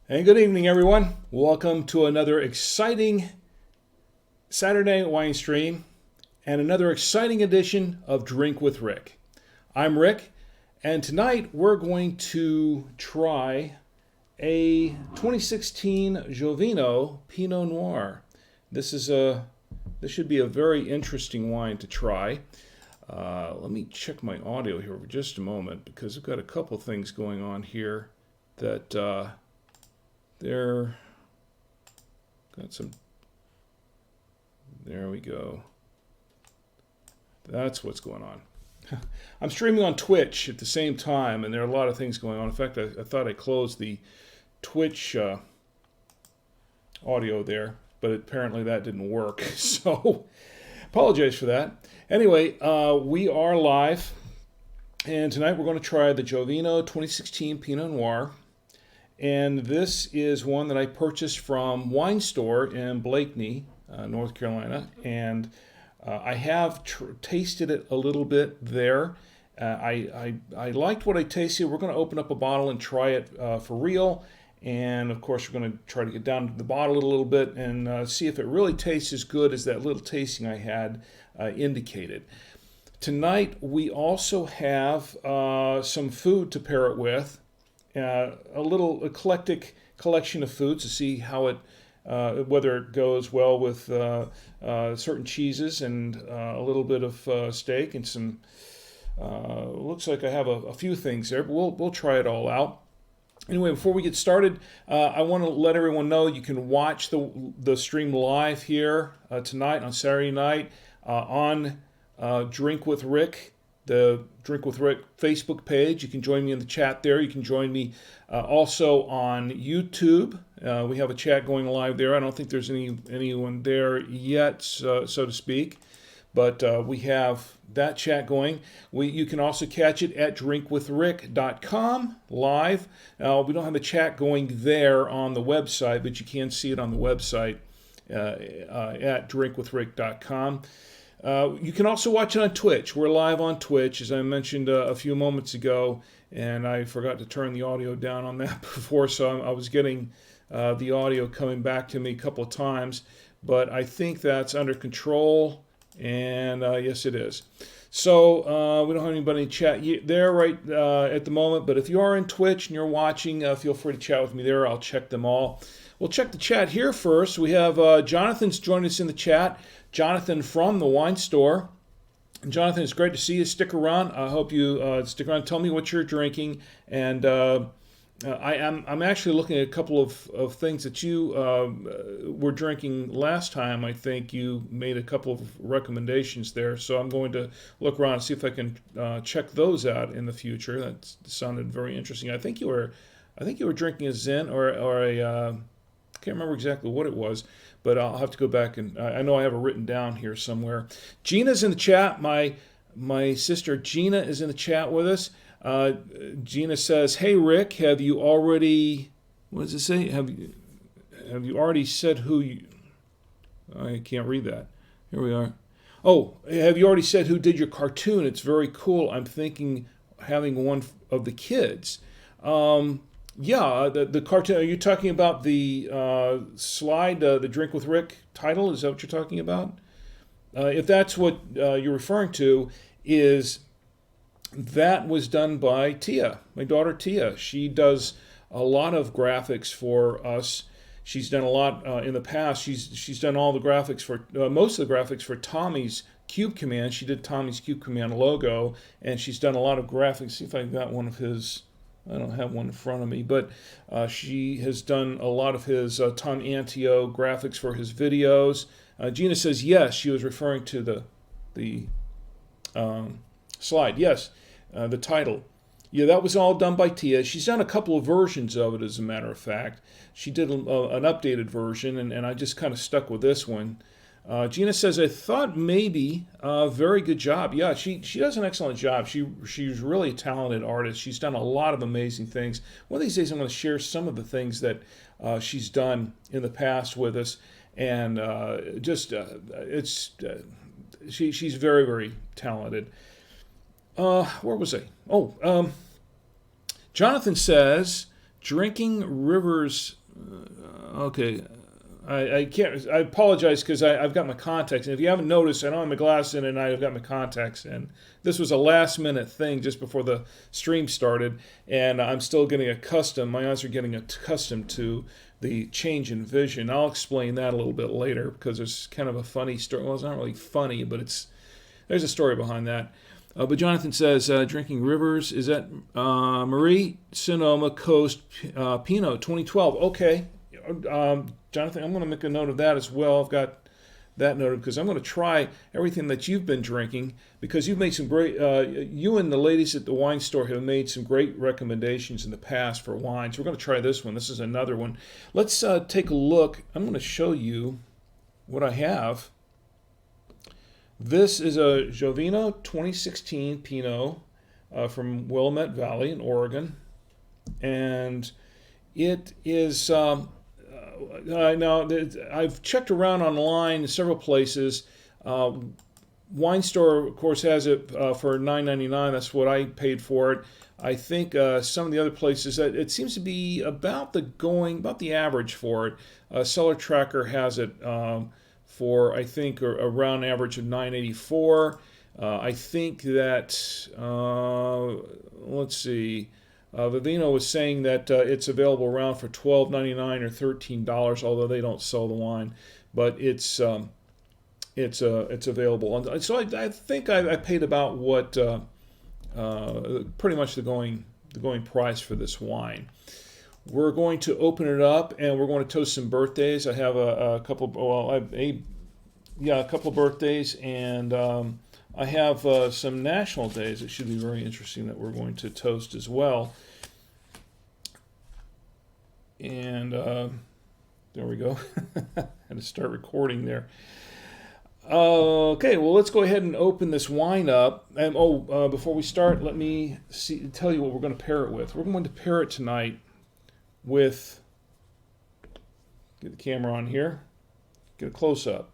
And good evening, everyone. Welcome to another exciting Saturday wine stream and another exciting edition of Drink with Rick. I'm Rick, and tonight we're going to try a 2016 Jovino Pinot Noir. This should be a very interesting wine to try. Let me check my audio here for just a moment because I've got a couple things going on here that there got some. There we go. That's what's going on. I'm streaming on Twitch at the same time, and there are a lot of things going on. In fact, I thought I closed the Twitch audio there, but apparently that didn't work. So, apologize for that. Anyway, we are live, and tonight we're going to try the Jovino 2016 Pinot Noir. And this is one that I purchased from Wine Store in Blakeney, North Carolina. And I have tasted it a little bit there. I liked what I tasted. We're going to open up a bottle and try it for real. And of course, we're going to try to get down to the bottle a little bit and see if it really tastes as good as that little tasting I had indicated. Tonight, we also have some food to pair it with. A little eclectic collection of foods to see how it, whether it goes well with certain cheeses and a little bit of steak and some. Looks like I have a few things there, but we'll try it all out. Anyway, before we get started, I want to let everyone know you can watch the stream live here tonight on Saturday night on Drink with Rick. The Drink with Rick Facebook page. You can join me in the chat there. You can join me also on YouTube. We have a chat going live there. I don't think there's anyone there yet, so to speak. But we have that chat going. You can also catch it at drinkwithrick.com live. We don't have the chat going there on the website, but you can see it on the website at drinkwithrick.com. You can also watch it on Twitch. We're live on Twitch, as I mentioned a few moments ago, and I forgot to turn the audio down on that before, so I was getting the audio coming back to me a couple of times, but I think that's under control, and yes, it is. So we don't have anybody in chat there right at the moment, but if you are in Twitch and you're watching, feel free to chat with me there. I'll check them all. We'll check the chat here first. We have Jonathan's joined us in the chat. Jonathan from the Wine Store. And Jonathan, it's great to see you. Stick around. I hope you stick around. Tell me what you're drinking. And I'm actually looking at a couple of things that you were drinking last time. I think you made a couple of recommendations there. So I'm going to look around and see if I can check those out in the future. That sounded very interesting. I think you were drinking a Zen or a I can't remember exactly what it was, but I'll have to go back and I know I have it written down here somewhere. Gina's in the chat. My sister Gina is in the chat with us. Gina says, "Hey Rick, have you already? What does it say? Have you already said who you? I can't read that. Here we are. Oh, have you already said who did your cartoon? It's very cool. I'm thinking having one of the kids." Yeah, the cartoon. Are you talking about the slide, the Drink with Rick title? Is that what you're talking about? If that's what you're referring to, that was done by Tia, my daughter Tia. She does a lot of graphics for us. She's done a lot in the past. She's done all the graphics for most of the graphics for Tommy's Cube Command. She did Tommy's Cube Command logo, and she's done a lot of graphics. See if I got one of his. I don't have one in front of me, but she has done a lot of his Tom Antio graphics for his videos. Gina says yes, she was referring to the slide. Yes, the title. Yeah, that was all done by Tia. She's done a couple of versions of it, as a matter of fact. She did an updated version, and I just kind of stuck with this one. Gina says, I thought maybe, very good job. Yeah, she does an excellent job. She's really a talented artist. She's done a lot of amazing things. One of these days I'm going to share some of the things that she's done in the past with us. And she's very, very talented. Where was I? Jonathan says, Drinking Rivers. Okay. I can't. I apologize because I've got my contacts. And if you haven't noticed, I don't have my glasses in, and I've got my contacts in. This was a last-minute thing just before the stream started, and I'm still getting accustomed. My eyes are getting accustomed to the change in vision. I'll explain that a little bit later because there's kind of a funny story. Well, it's not really funny, but there's a story behind that. But Jonathan says, Drinking Rivers, is that Marie Sonoma Coast Pinot 2012? Okay. Jonathan, I'm going to make a note of that as well. I've got that noted because I'm going to try everything that you've been drinking because you've made some great, you and the ladies at the wine store have made some great recommendations in the past for wines. We're going to try this one. This is another one. Let's take a look. I'm going to show you what I have. This is a Jovino 2016 Pinot from Willamette Valley in Oregon. And it is... now, I've checked around online in several places. Wine store, of course, has it for $9.99. That's what I paid for it. I think some of the other places, it seems to be about the average for it. Cellar Tracker has it for, I think, around average of $9.84. I think that, let's see, Jovino was saying that it's available around for $12.99 or $13, although they don't sell the wine, but it's available. And so I think I paid about what pretty much the going price for this wine. We're going to open it up and we're going to toast some birthdays. I have a couple. Well, a couple of birthdays and. I have some national days. It should be very interesting that we're going to toast as well. And there we go. Had to start recording there. Okay, well, let's go ahead and open this wine up. And before we start, let me tell you what we're going to pair it with. We're going to pair it tonight with, get the camera on here, get a close-up.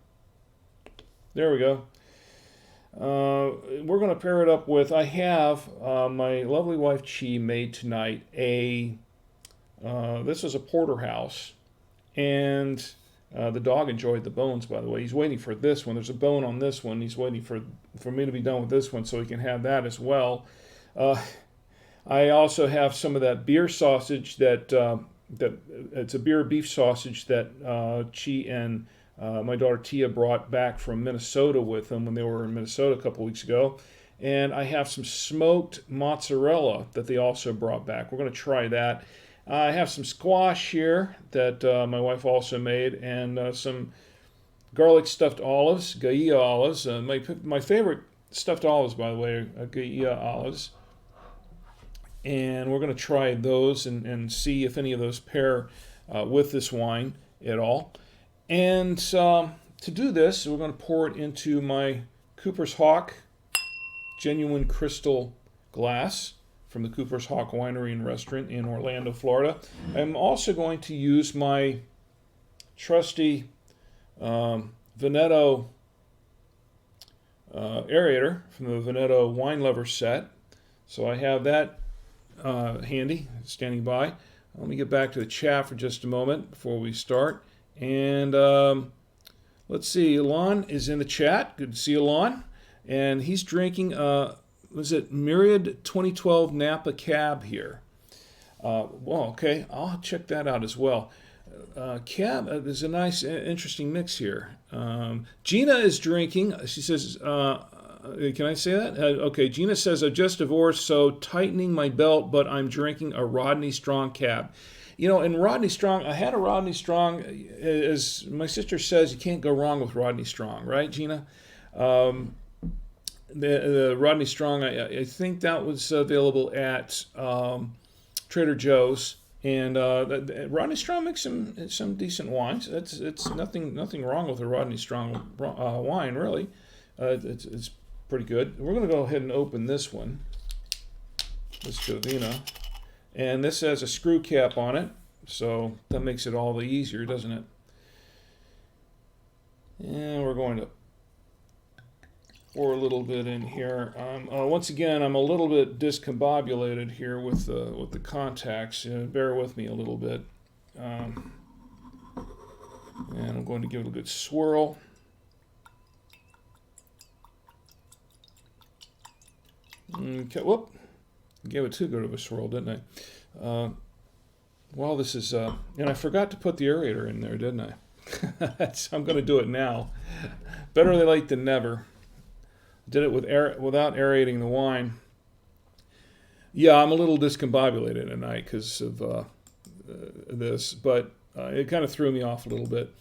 There we go. We're going to pair it up with, I have my lovely wife Chi made tonight this is a porterhouse, and the dog enjoyed the bones, by the way. He's waiting for this one. There's a bone on this one. He's waiting for me to be done with this one so he can have that as well. I also have some of that beer sausage that it's a beer beef sausage that Chi and my daughter Tia brought back from Minnesota with them when they were in Minnesota a couple weeks ago. And I have some smoked mozzarella that they also brought back. We're going to try that. I have some squash here that my wife also made, and some garlic stuffed olives, Gaia olives. My favorite stuffed olives, by the way, are Gaia olives. And we're going to try those and see if any of those pair with this wine at all. And to do this, we're going to pour it into my Cooper's Hawk genuine crystal glass from the Cooper's Hawk Winery and Restaurant in Orlando, Florida. I'm also going to use my trusty Veneto aerator from the Veneto Wine Lover set. So I have that handy, standing by. Let me get back to the chat for just a moment before we start. And let's see, Alon is in the chat. Good to see Alon. And he's drinking, was it Myriad 2012 Napa Cab here? Well, okay, I'll check that out as well. Cab, there's a nice, interesting mix here. Gina is drinking, she says, can I say that? Okay, Gina says, I just divorced, so tightening my belt, but I'm drinking a Rodney Strong Cab. You know, and Rodney Strong, I had a Rodney Strong, as my sister says, you can't go wrong with Rodney Strong, right, Gina? The Rodney Strong, I think that was available at Trader Joe's, and Rodney Strong makes some decent wines. It's nothing wrong with a Rodney Strong wine, really. It's pretty good. We're going to go ahead and open this one, this Jovino. And this has a screw cap on it, so that makes it all the easier, doesn't it? And we're going to pour a little bit in here. Once again, I'm a little bit discombobulated here with the contacts. Bear with me a little bit. And I'm going to give it a good swirl. Okay, whoop. Gave it too good of a swirl, didn't I? Well, this is, and I forgot to put the aerator in there, didn't I? I'm going to do it now. Better late than never. Did it without aerating the wine. Yeah, I'm a little discombobulated tonight because of this, but it kind of threw me off a little bit.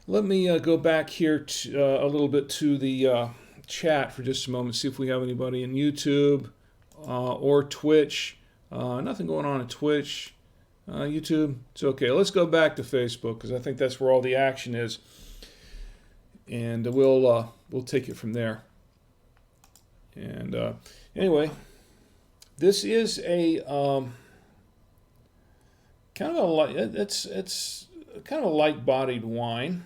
Let me go back here a little bit to the chat for just a moment, see if we have anybody in YouTube or Twitch. Nothing going on in Twitch. YouTube, it's okay. Let's go back to Facebook because I think that's where all the action is, and we'll take it from there. And anyway, this is a kind of a light. It's kind of a light-bodied wine.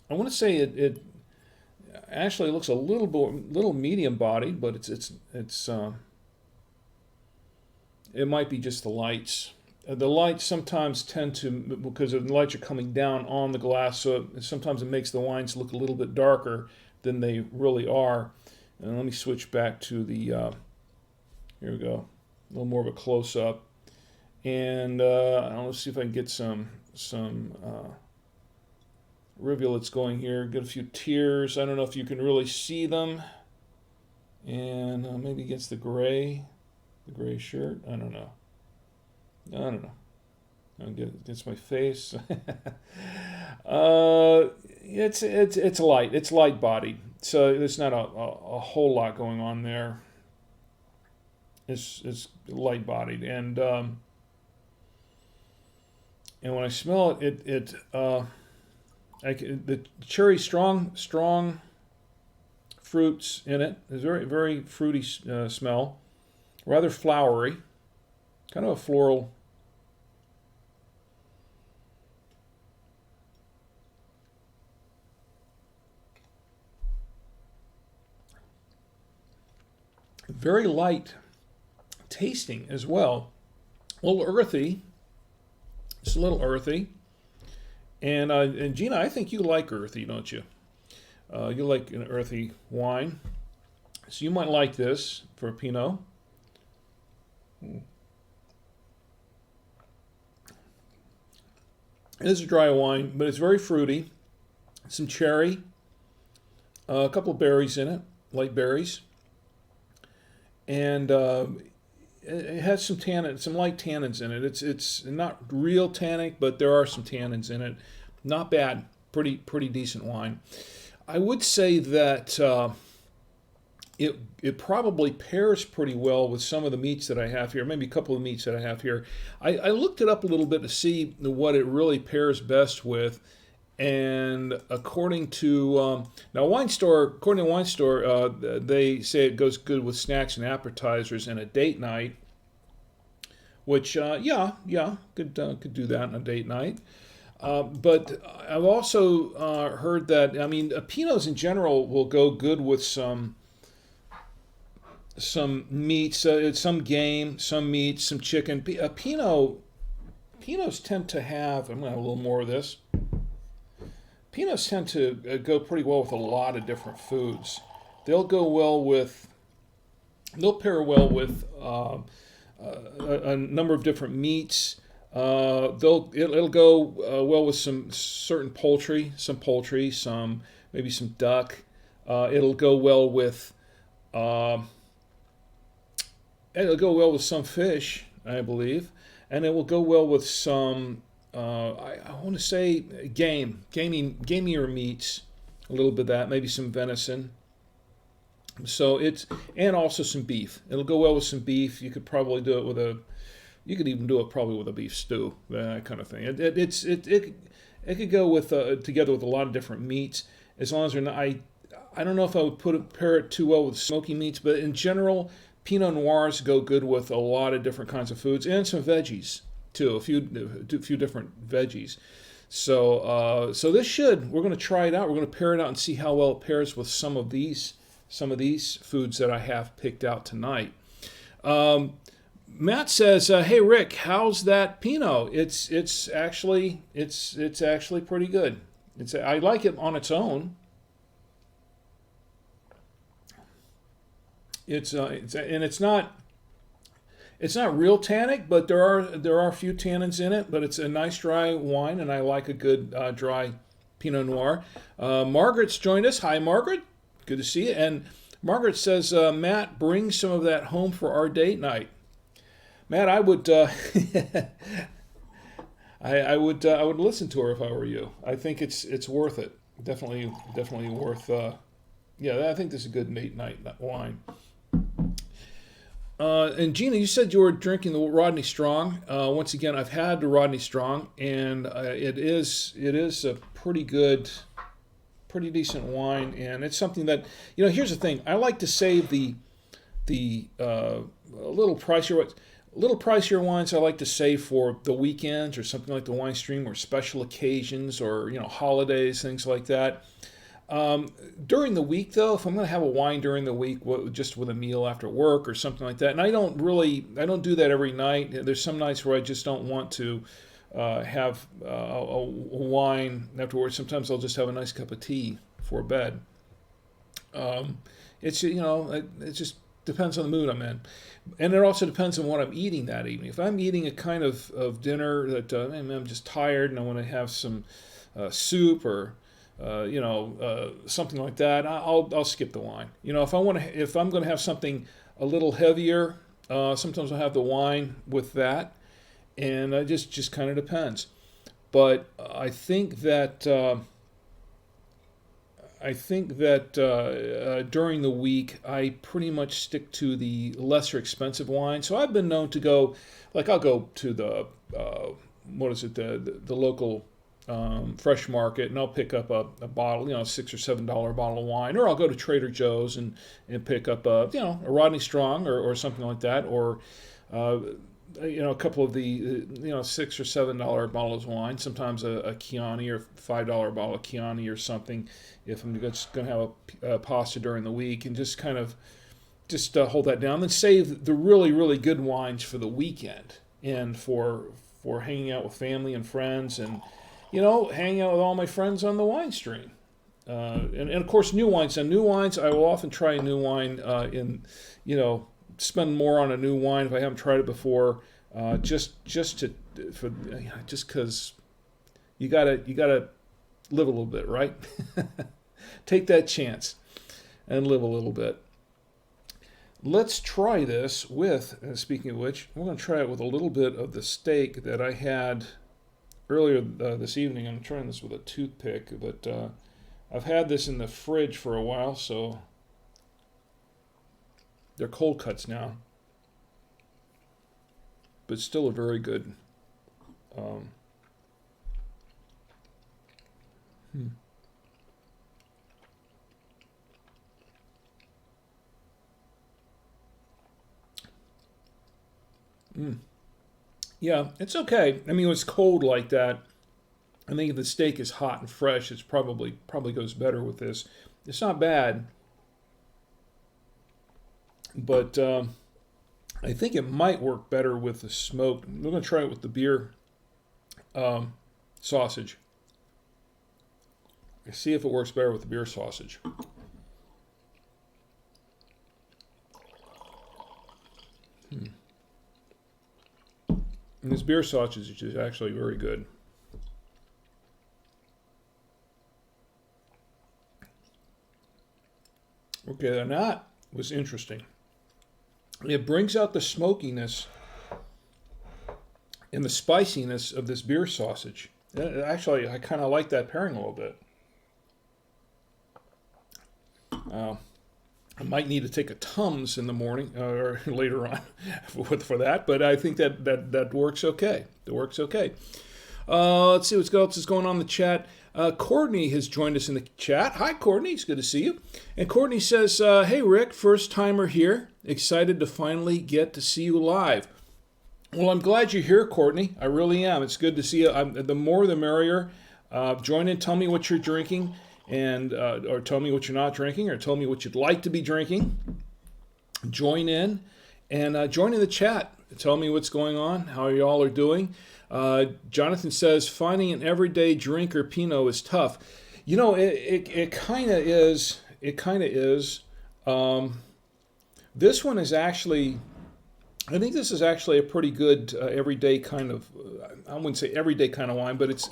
I want to say it actually looks a little medium-bodied, but it's it might be just the lights. The lights sometimes tend to, because the lights are coming down on the glass, so sometimes it makes the wines look a little bit darker than they really are. And let me switch back to the, here we go, a little more of a close-up. And let's see if I can get some rivulets going here. Get a few tears. I don't know if you can really see them. And maybe against the gray shirt. I don't know. I'll get against my face. It's light. It's light bodied. So there's not a whole lot going on there. It's light bodied, and when I smell it, the cherry strong fruits in it. There's very very fruity smell, rather flowery, kind of a floral. Very light tasting as well. A little earthy. It's a little earthy. And Gina, I think you like earthy, don't you? You like an earthy wine. So you might like this for a Pinot. It is a dry wine, but it's very fruity. Some cherry. A couple of berries in it, light berries. And it has some tannin, some light tannins in it. It's not real tannic, but there are some tannins in it. Not bad. Pretty decent wine. I would say that it probably pairs pretty well with some of the meats that I have here. Maybe a couple of meats that I have here. I looked it up a little bit to see what it really pairs best with. And according to Wine Store, they say it goes good with snacks and appetizers and a date night. Which, could do that on a date night. But I've also heard that Pinots in general will go good with some meats, some game, some meat, some chicken. Pinots tend to have. I'm going to have a little more of this. Pinots tend to go pretty well with a lot of different foods. They'll pair well with a number of different meats. It'll go well with some certain poultry, maybe some duck. It'll go well with some fish, I believe, and it will go well with some. I want to say gamier meats, a little bit of that, maybe some venison. So and also some beef. It'll go well with some beef. You could probably do it you could even do it probably with a beef stew, that kind of thing. It could go with together with a lot of different meats, as long as they're not. I don't know if I would pair it too well with smoky meats, but in general, Pinot Noirs go good with a lot of different kinds of foods and some veggies too, a few different veggies. So we're going to try it out. We're going to pair it out and see how well it pairs with some of these some of these foods that I have picked out tonight. Matt says, "Hey Rick, how's that Pinot? It's actually pretty good. I like it on its own. It's not real tannic, but there are a few tannins in it. But it's a nice dry wine, and I like a good dry Pinot Noir." Margaret's joined us. Hi, Margaret. Good to see you. And Margaret says, "Matt, bring some of that home for our date night." Matt, I would I would listen to her if I were you. I think it's worth it. Definitely worth. Yeah, I think this is a good date night wine. And Gina, you said you were drinking the Rodney Strong. Once again, I've had the Rodney Strong, and it is a pretty decent wine, and it's something that, here's the thing. I like to save the little pricier wines. I like to save for the weekends or something like the wine stream, or special occasions, or holidays, things like that. During the week, though, if I'm going to have a wine during the week, just with a meal after work or something like that, and I don't do that every night. There's some nights where I just don't want to have a wine afterwards. Sometimes I'll just have a nice cup of tea before bed. It just depends on the mood I'm in, and it also depends on what I'm eating that evening. If I'm eating a kind of dinner that I'm just tired and I want to have some soup or something like that, I'll skip the wine. If I'm going to have something a little heavier, sometimes I'll have the wine with that, and it just kind of depends. But I think that during the week I pretty much stick to the lesser expensive wine. So I've been known to go, I'll go to the the local fresh market, and I'll pick up a bottle, $6 or $7 bottle of wine, or I'll go to Trader Joe's and pick up a Rodney Strong or something like that, or a couple of the $6 or $7 bottles of wine, sometimes a Chianti or $5 bottle of Chianti or something, if I'm just going to have a pasta during the week, and just kind of hold that down, then save the really, really good wines for the weekend and for hanging out with family and friends, and hanging out with all my friends on the wine stream. And of course, new wines. On new wines, I will often try a new wine spend more on a new wine if I haven't tried it before, just because you gotta live a little bit, right? Take that chance and live a little bit. Let's try this with, speaking of which, we're going to try it with a little bit of the steak that I had earlier this evening. I'm trying this with a toothpick, but I've had this in the fridge for a while, so they're cold cuts now, but still a very good. Yeah, it's okay. I mean, when it's cold like that, I think if the steak is hot and fresh, it's probably goes better with this. It's not bad, but I think it might work better with the smoked. We're going to try it with the beer sausage. See if it works better with the beer sausage. And this beer sausage is actually very good. Okay, now that was interesting. It brings out the smokiness and the spiciness of this beer sausage. Actually, I kind of like that pairing a little bit. I might need to take a Tums in the morning or later on for that, but I think that works okay. It works okay. Let's see what else is going on in the chat. Courtney has joined us in the chat. Hi, Courtney. It's good to see you. And Courtney says, hey, Rick, first timer here. Excited to finally get to see you live. Well, I'm glad you're here, Courtney. I really am. It's good to see you. The more the merrier. Join in. Tell me what you're drinking. and or tell me what you're not drinking, or tell me what you'd like to be drinking. Join in and join in the chat. Tell me what's going on, how y'all are doing. Jonathan says, finding an everyday drinker Pinot is tough. You know, it kind of is. It kind of is. This one is actually, I think this is actually a pretty good everyday kind of, I wouldn't say everyday kind of wine, but it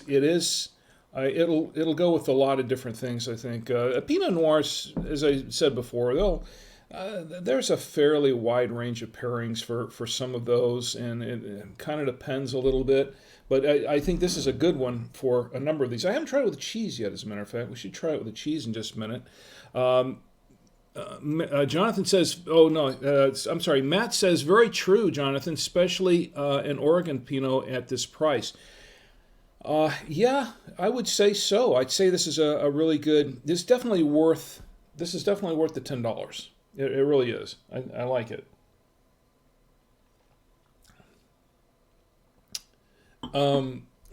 is. It'll go with a lot of different things, I think. Pinot Noirs, as I said before, there's a fairly wide range of pairings for some of those, and it kind of depends a little bit. But I think this is a good one for a number of these. I haven't tried it with cheese yet, as a matter of fact. We should try it with the cheese in just a minute. Jonathan says, oh no, I'm sorry, Matt says, very true, Jonathan, especially an Oregon Pinot at this price. Yeah, I would say so. I'd say this is a really good, this is definitely worth the $10. It really is. I like it.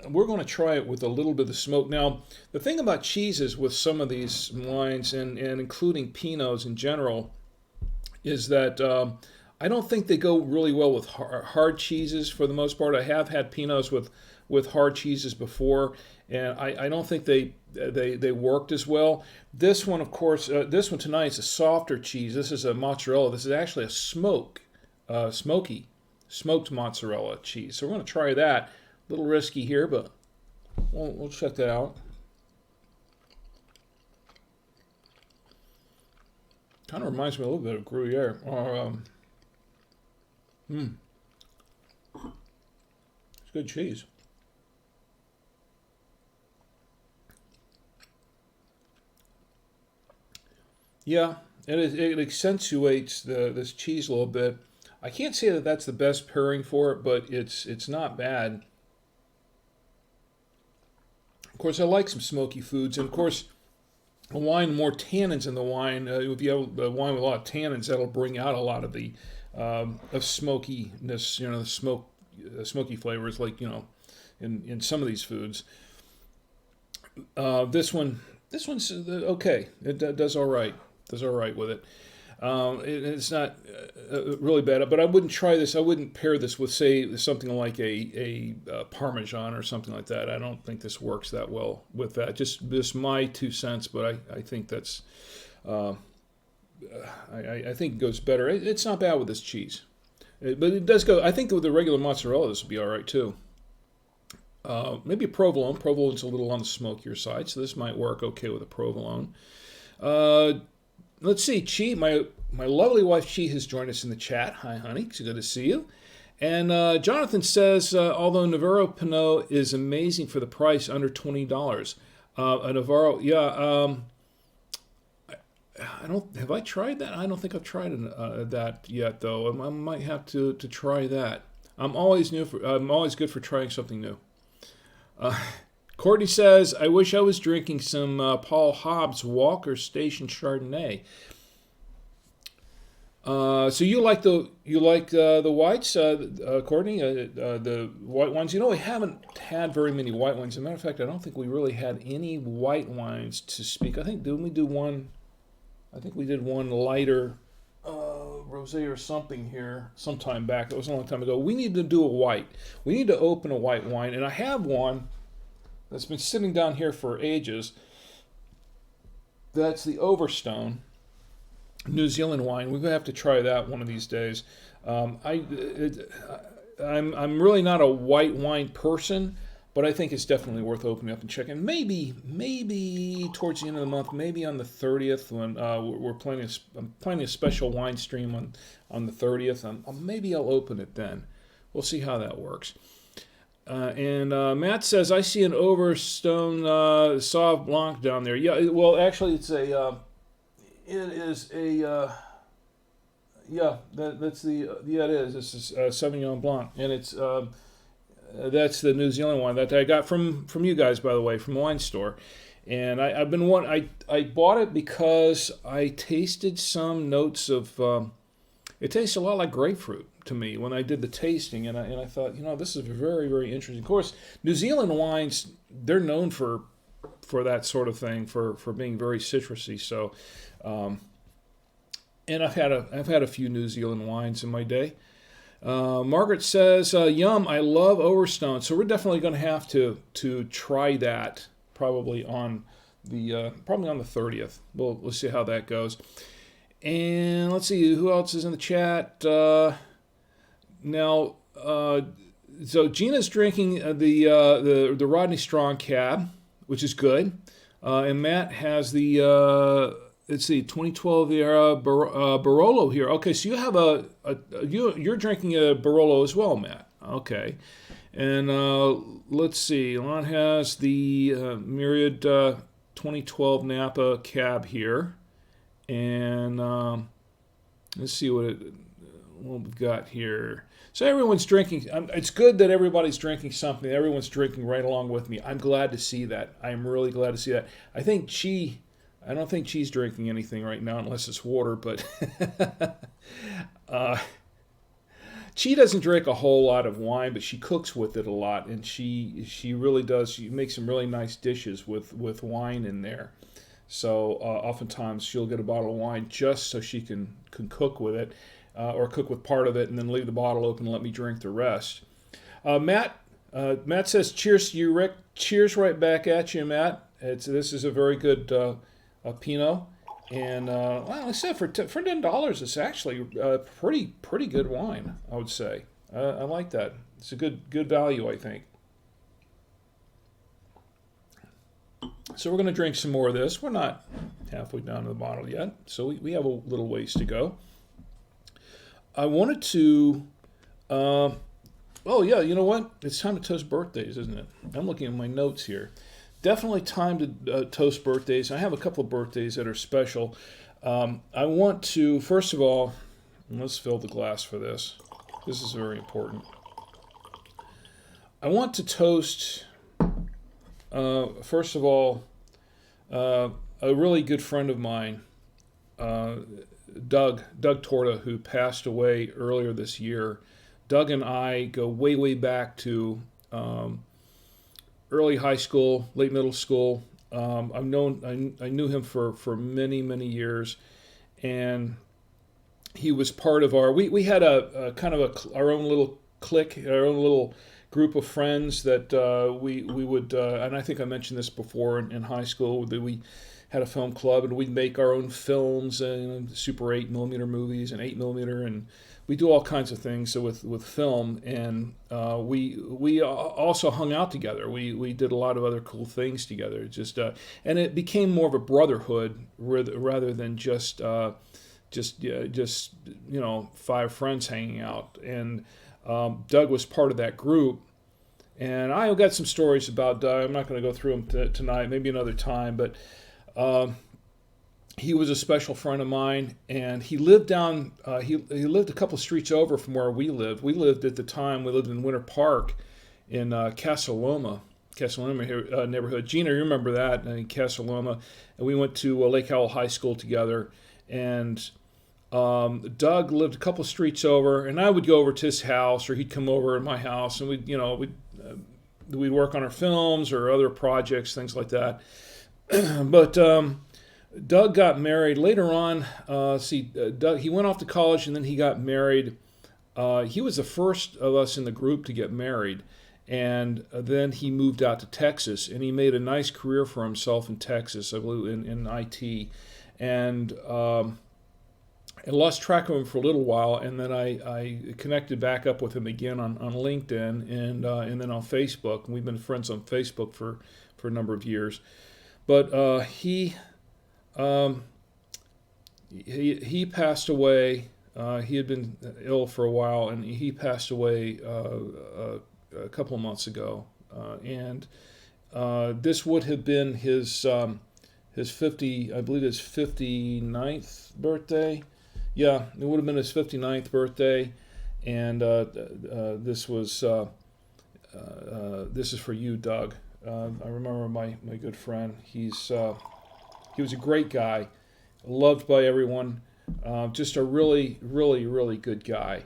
We're going to try it with a little bit of smoke. Now, the thing about cheeses with some of these wines, and including Pinots in general, is that I don't think they go really well with hard cheeses for the most part. I have had Pinots with hard cheeses before, and I don't think they worked as well. This one, of course, this one tonight is a softer cheese. This is a mozzarella. This is actually a smoky, smoked mozzarella cheese. So we're going to try that. A little risky here, but we'll check that out. Kind of reminds me a little bit of Gruyere. It's good cheese. Yeah, it accentuates this cheese a little bit. I can't say that that's the best pairing for it, but it's not bad. Of course, I like some smoky foods, and of course, a wine more tannins in the wine. If you have a wine with a lot of tannins, that'll bring out a lot of the of smokiness. You know, the smoky flavors, like in some of these foods. This one's okay. It does all right. Does all right with it. It's not really bad, but I wouldn't try this. I wouldn't pair this with, say, something like a Parmesan or something like that. I don't think this works that well with that. Just my 2 cents, but I think that's I think it goes better. It's not bad with this cheese, but it does go. I think with the regular mozzarella, this would be all right too. Maybe a provolone. Provolone's a little on the smokier side, so this might work okay with a provolone. Let's see, Chi, my lovely wife Chi has joined us in the chat. Hi, honey. It's good to see you. And Jonathan says, although Navarro Pinot is amazing for the price, under $20. A Navarro, yeah. I don't. Have I tried that? I don't think I've tried that yet, though. I might have to try that. I'm always good for trying something new. Courtney says, I wish I was drinking some Paul Hobbs Walker Station Chardonnay. So you like the whites, Courtney, the white wines. You know, we haven't had very many white wines. As a matter of fact, I don't think we really had any white wines to speak. Didn't we do one? I think we did one lighter rosé or something here sometime back. It was a long time ago. We need to do a white. We need to open a white wine, and I have one that's been sitting down here for ages. That's the Overstone New Zealand wine. We're gonna have to try that one of these days. I'm really not a white wine person, but I think it's definitely worth opening up and checking. Maybe towards the end of the month, maybe on the 30th, when I'm planning a special wine stream on the 30th. Maybe I'll open it then. We'll see how that works. And Matt says, I see an Overstone Sauv Blanc down there. Yeah, well, actually, it is a, it is. This is Sauvignon Blanc, and it's, that's the New Zealand one that I got from you guys, by the way, from the wine store. And I bought it because I tasted some notes of, it tastes a lot like grapefruit to me when I did the tasting, and I thought, this is very, very interesting. Of course, New Zealand wines, they're known for for that sort of thing, for being very citrusy. So, and I've had a few New Zealand wines in my day. Margaret says, "Yum! I love Overstone." So we're definitely going to have to try that probably on the 30th. We'll see how that goes. And let's see who else is in the chat now. So Gina's drinking the Rodney Strong Cab, which is good, and Matt has the let's see 2012 era Barolo here. Okay, so you have you're drinking a Barolo as well, Matt. Okay, and let's see. Lon has the Myriad 2012 Napa Cab here, and let's see what we've got here. So everyone's drinking. It's good that everybody's drinking something. Everyone's drinking right along with me. I'm glad to see that. I'm really glad to see that. I don't think she's drinking anything right now unless it's water, but Chi doesn't drink a whole lot of wine, but she cooks with it a lot, and she really does. She makes some really nice dishes with wine in there. So oftentimes she'll get a bottle of wine just so she can cook with it, or cook with part of it, and then leave the bottle open and let me drink the rest. Matt says, "Cheers to you, Rick." Cheers right back at you, Matt. This is a very good Pinot, and well, like I said, for $10, it's actually pretty good wine, I would say. I like that. It's a good value, I think. So we're going to drink some more of this. We're not halfway down to the bottle yet, so we have a little ways to go. I wanted to, oh yeah, you know what? It's time to toast birthdays, isn't it? I'm looking at my notes here. Definitely time to toast birthdays. I have a couple of birthdays that are special. I want to, first of all, let's fill the glass for this. This is very important. I want to toast, first of all, a really good friend of mine, Doug Torta, who passed away earlier this year. Doug and I go way back to early high school, late middle school. I knew him for many years, and he was part of we had a kind of our own little clique, our own little group of friends that we would, and I think I mentioned this before in high school, that we had a film club, and we'd make our own films and Super 8mm movies and 8mm, and we do all kinds of things with film, and we also hung out together. We did a lot of other cool things together. Just and it became more of a brotherhood rather than just five friends hanging out. And Doug was part of that group, and I got some stories about Doug. I'm not going to go through them tonight. Maybe another time, but. He was a special friend of mine, and he lived down. He lived a couple streets over from where we lived. We lived at the time. We lived in Winter Park, in Casa Loma neighborhood. Gina, you remember that in Casa Loma? And we went to Lake Howell High School together. And Doug lived a couple streets over, and I would go over to his house, or he'd come over to my house, and we'd work on our films or other projects, things like that. But Doug got married later on. Doug, he went off to college, and then he got married. He was the first of us in the group to get married, and then he moved out to Texas, and he made a nice career for himself in Texas, I believe, in IT. And I lost track of him for a little while, and then I connected back up with him again on LinkedIn and then on Facebook. And we've been friends on Facebook for a number of years. But he passed away. He had been ill for a while, and he passed away a couple of months ago. And this would have been his 59th birthday. Yeah, it would have been his 59th birthday, and this is for you, Doug. I remember my good friend. He was a great guy, loved by everyone, just a really good guy.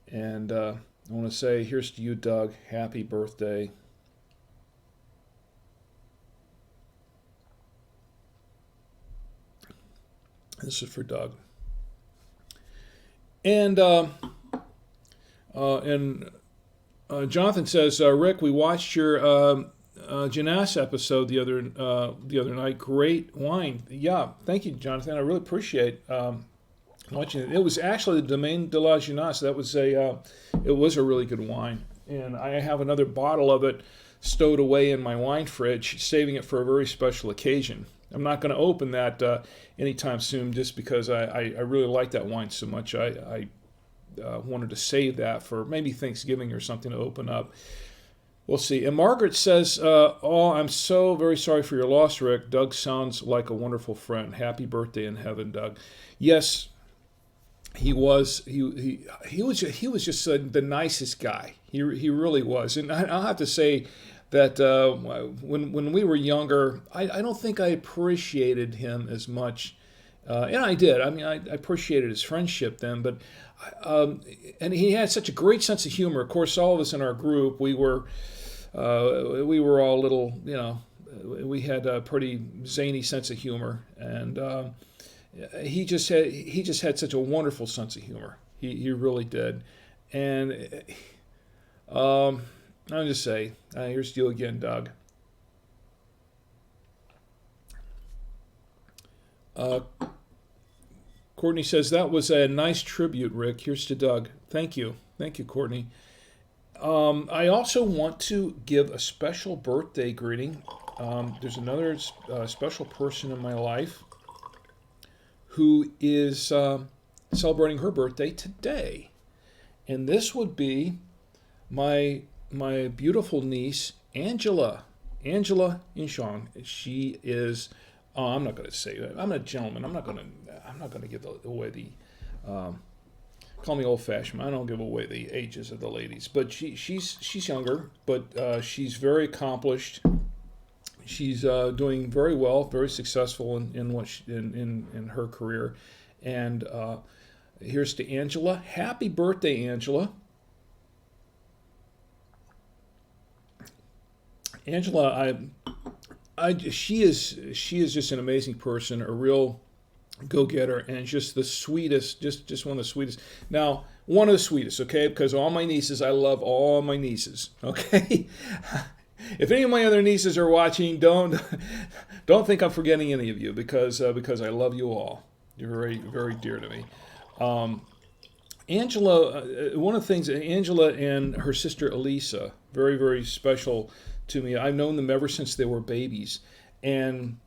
And I want to say, here's to you, Doug. Happy birthday. This is for Doug. And Jonathan says, Rick, we watched your Janas episode the other night. Great wine. Yeah, thank you, Jonathan. I really appreciate watching it. It was actually the Domaine de la Janas. It was a really good wine, and I have another bottle of it stowed away in my wine fridge, saving it for a very special occasion. I'm not going to open that anytime soon, just because I really like that wine so much. I wanted to save that for maybe Thanksgiving or something to open up. We'll see. And Margaret says, "Oh, I'm so very sorry for your loss, Rick. Doug sounds like a wonderful friend. Happy birthday in heaven, Doug." Yes, he was. He was just the nicest guy. He really was. And I'll have to say that when we were younger, I don't think I appreciated him as much. And I did. I mean, I appreciated his friendship then, but and he had such a great sense of humor. Of course, all of us in our group, we were all little, we had a pretty zany sense of humor, and he just had such a wonderful sense of humor. He really did, and I'll just say, here's to you again, Doug. Courtney says, that was a nice tribute, Rick. Here's to Doug. Thank you. Thank you, Courtney. I also want to give a special birthday greeting. There's another special person in my life who is celebrating her birthday today. And this would be my beautiful niece, Angela Inshong. She is... I'm not going to say that. I'm a gentleman. I'm not going to give away the. Call me old-fashioned. I don't give away the ages of the ladies. But she's younger, but she's very accomplished. She's doing very well, very successful in her career. And here's to Angela. Happy birthday, Angela. Angela, she is just an amazing person, a real go-getter, and just the sweetest, just one of the sweetest. Now, one of the sweetest, okay? Because all my nieces, I love all my nieces, okay? If any of my other nieces are watching, don't think I'm forgetting any of you, because I love you all. You're very, very dear to me. Angela, one of the things, Angela and her sister Elisa, very, very special to me. I've known them ever since they were babies, and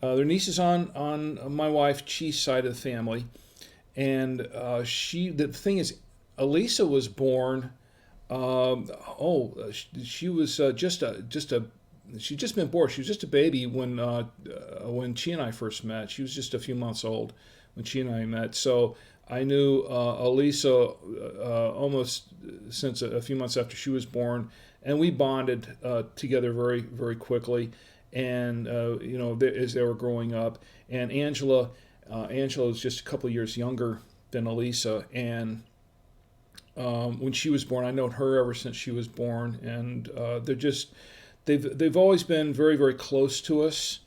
their niece is on my wife Chi's side of the family, and the thing is, Elisa was born. She was she'd just been born. She was just a baby when Chi and I first met. She was just a few months old when Chi and I met. So I knew Elisa almost since a few months after she was born. And we bonded together very, very quickly, and as they were growing up. And Angela was just a couple of years younger than Elisa, and when she was born, I known her ever since she was born, and they've always been very, very close to us.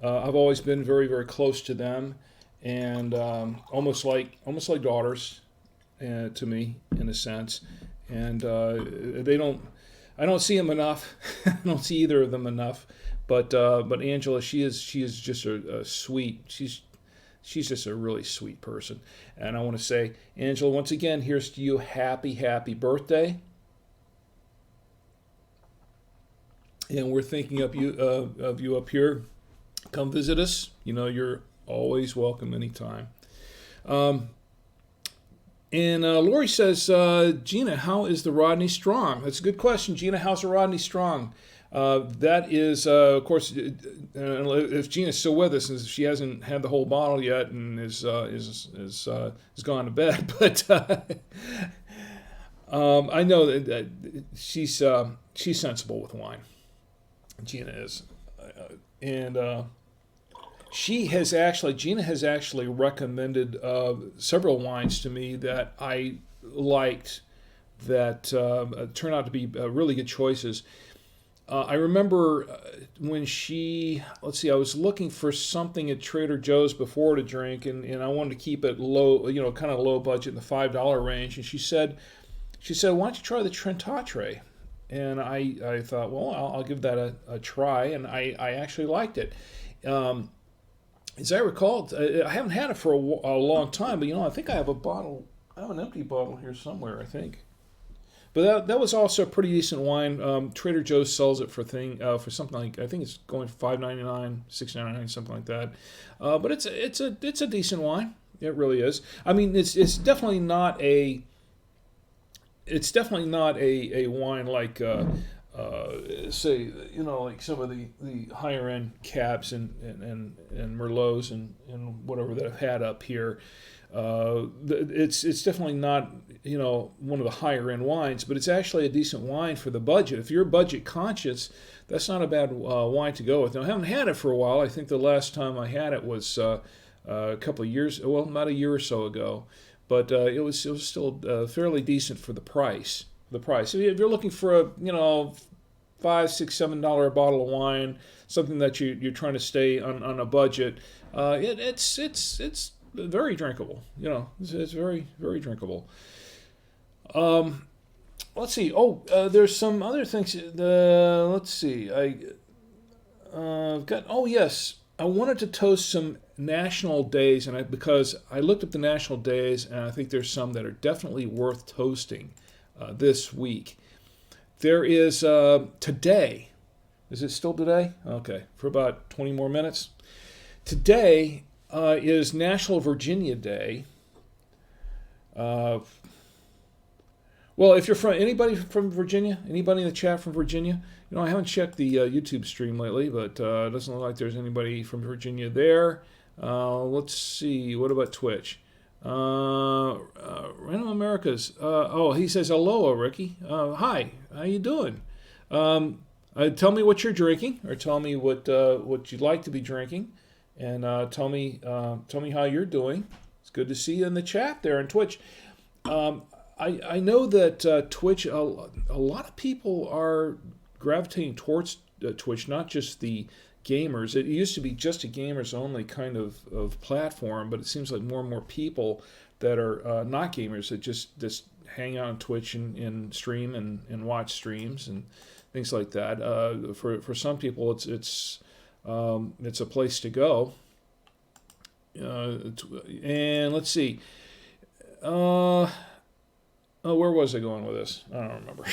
I've always been very, very close to them, and almost like daughters to me in a sense. And I don't see them enough. I don't see either of them enough. But Angela, she is just a sweet. She's just a really sweet person. And I want to say, Angela, once again, here's to you. Happy birthday. And we're thinking of you up here. Come visit us. You're always welcome anytime. And Lori says, Gina, how is the Rodney Strong? That's a good question, Gina. How's the Rodney Strong? That is, of course, if Gina's still with us, and she hasn't had the whole bottle yet and is gone to bed, but I know that she's sensible with wine. Gina is, and Gina has actually recommended several wines to me that I liked that turned out to be really good choices. I remember when let's see, I was looking for something at Trader Joe's before to drink, and I wanted to keep it low, kind of low budget in the $5 range. And she said, why don't you try the Trentate? And I thought, well, I'll give that a try, and I actually liked it. As I recall, I haven't had it for a long time, but I think I have an empty bottle here somewhere, I think. But that was also a pretty decent wine. Trader Joe's sells it for something like, I think it's going for $5.99, $6.99, something like that. But it's a decent wine. It really is. I mean, it's definitely not a wine like say like some of the higher end cabs and Merlots and whatever that I've had up here. It's definitely not one of the higher end wines, but it's actually a decent wine for the budget. If you're budget conscious, that's not a bad wine to go with. Now, I haven't had it for a while. I think the last time I had it was a couple of years, well, not a year or so ago, but it was still fairly decent for the price. If you're looking for a $5, $6, $7 a bottle of wine, something that you're trying to stay on a budget, it's very drinkable. It's very, very drinkable. Let's see. There's some other things. Let's see. I've got. Oh yes, I wanted to toast some national days, because I looked up the national days, and I think there's some that are definitely worth toasting this week. There is today. Is it still today? Okay, for about 20 more minutes. Today is National Virginia Day. Well, if you're anybody from Virginia, anybody in the chat from Virginia, I haven't checked the YouTube stream lately, but it doesn't look like there's anybody from Virginia there. Let's see, what about Twitch? Random Americas. He says aloha, Ricky. Hi, how you doing? Tell me what you're drinking, or tell me what you'd like to be drinking, and tell me how you're doing. It's good to see you in the chat there on Twitch. I know that Twitch, a lot of people are gravitating towards Twitch, not just the gamers. It used to be just a gamers only kind of platform, but it seems like more and more people that are not gamers that just hang out on Twitch and stream and watch streams and things like that. For some people, it's a place to go. And let's see. Where was I going with this? I don't remember.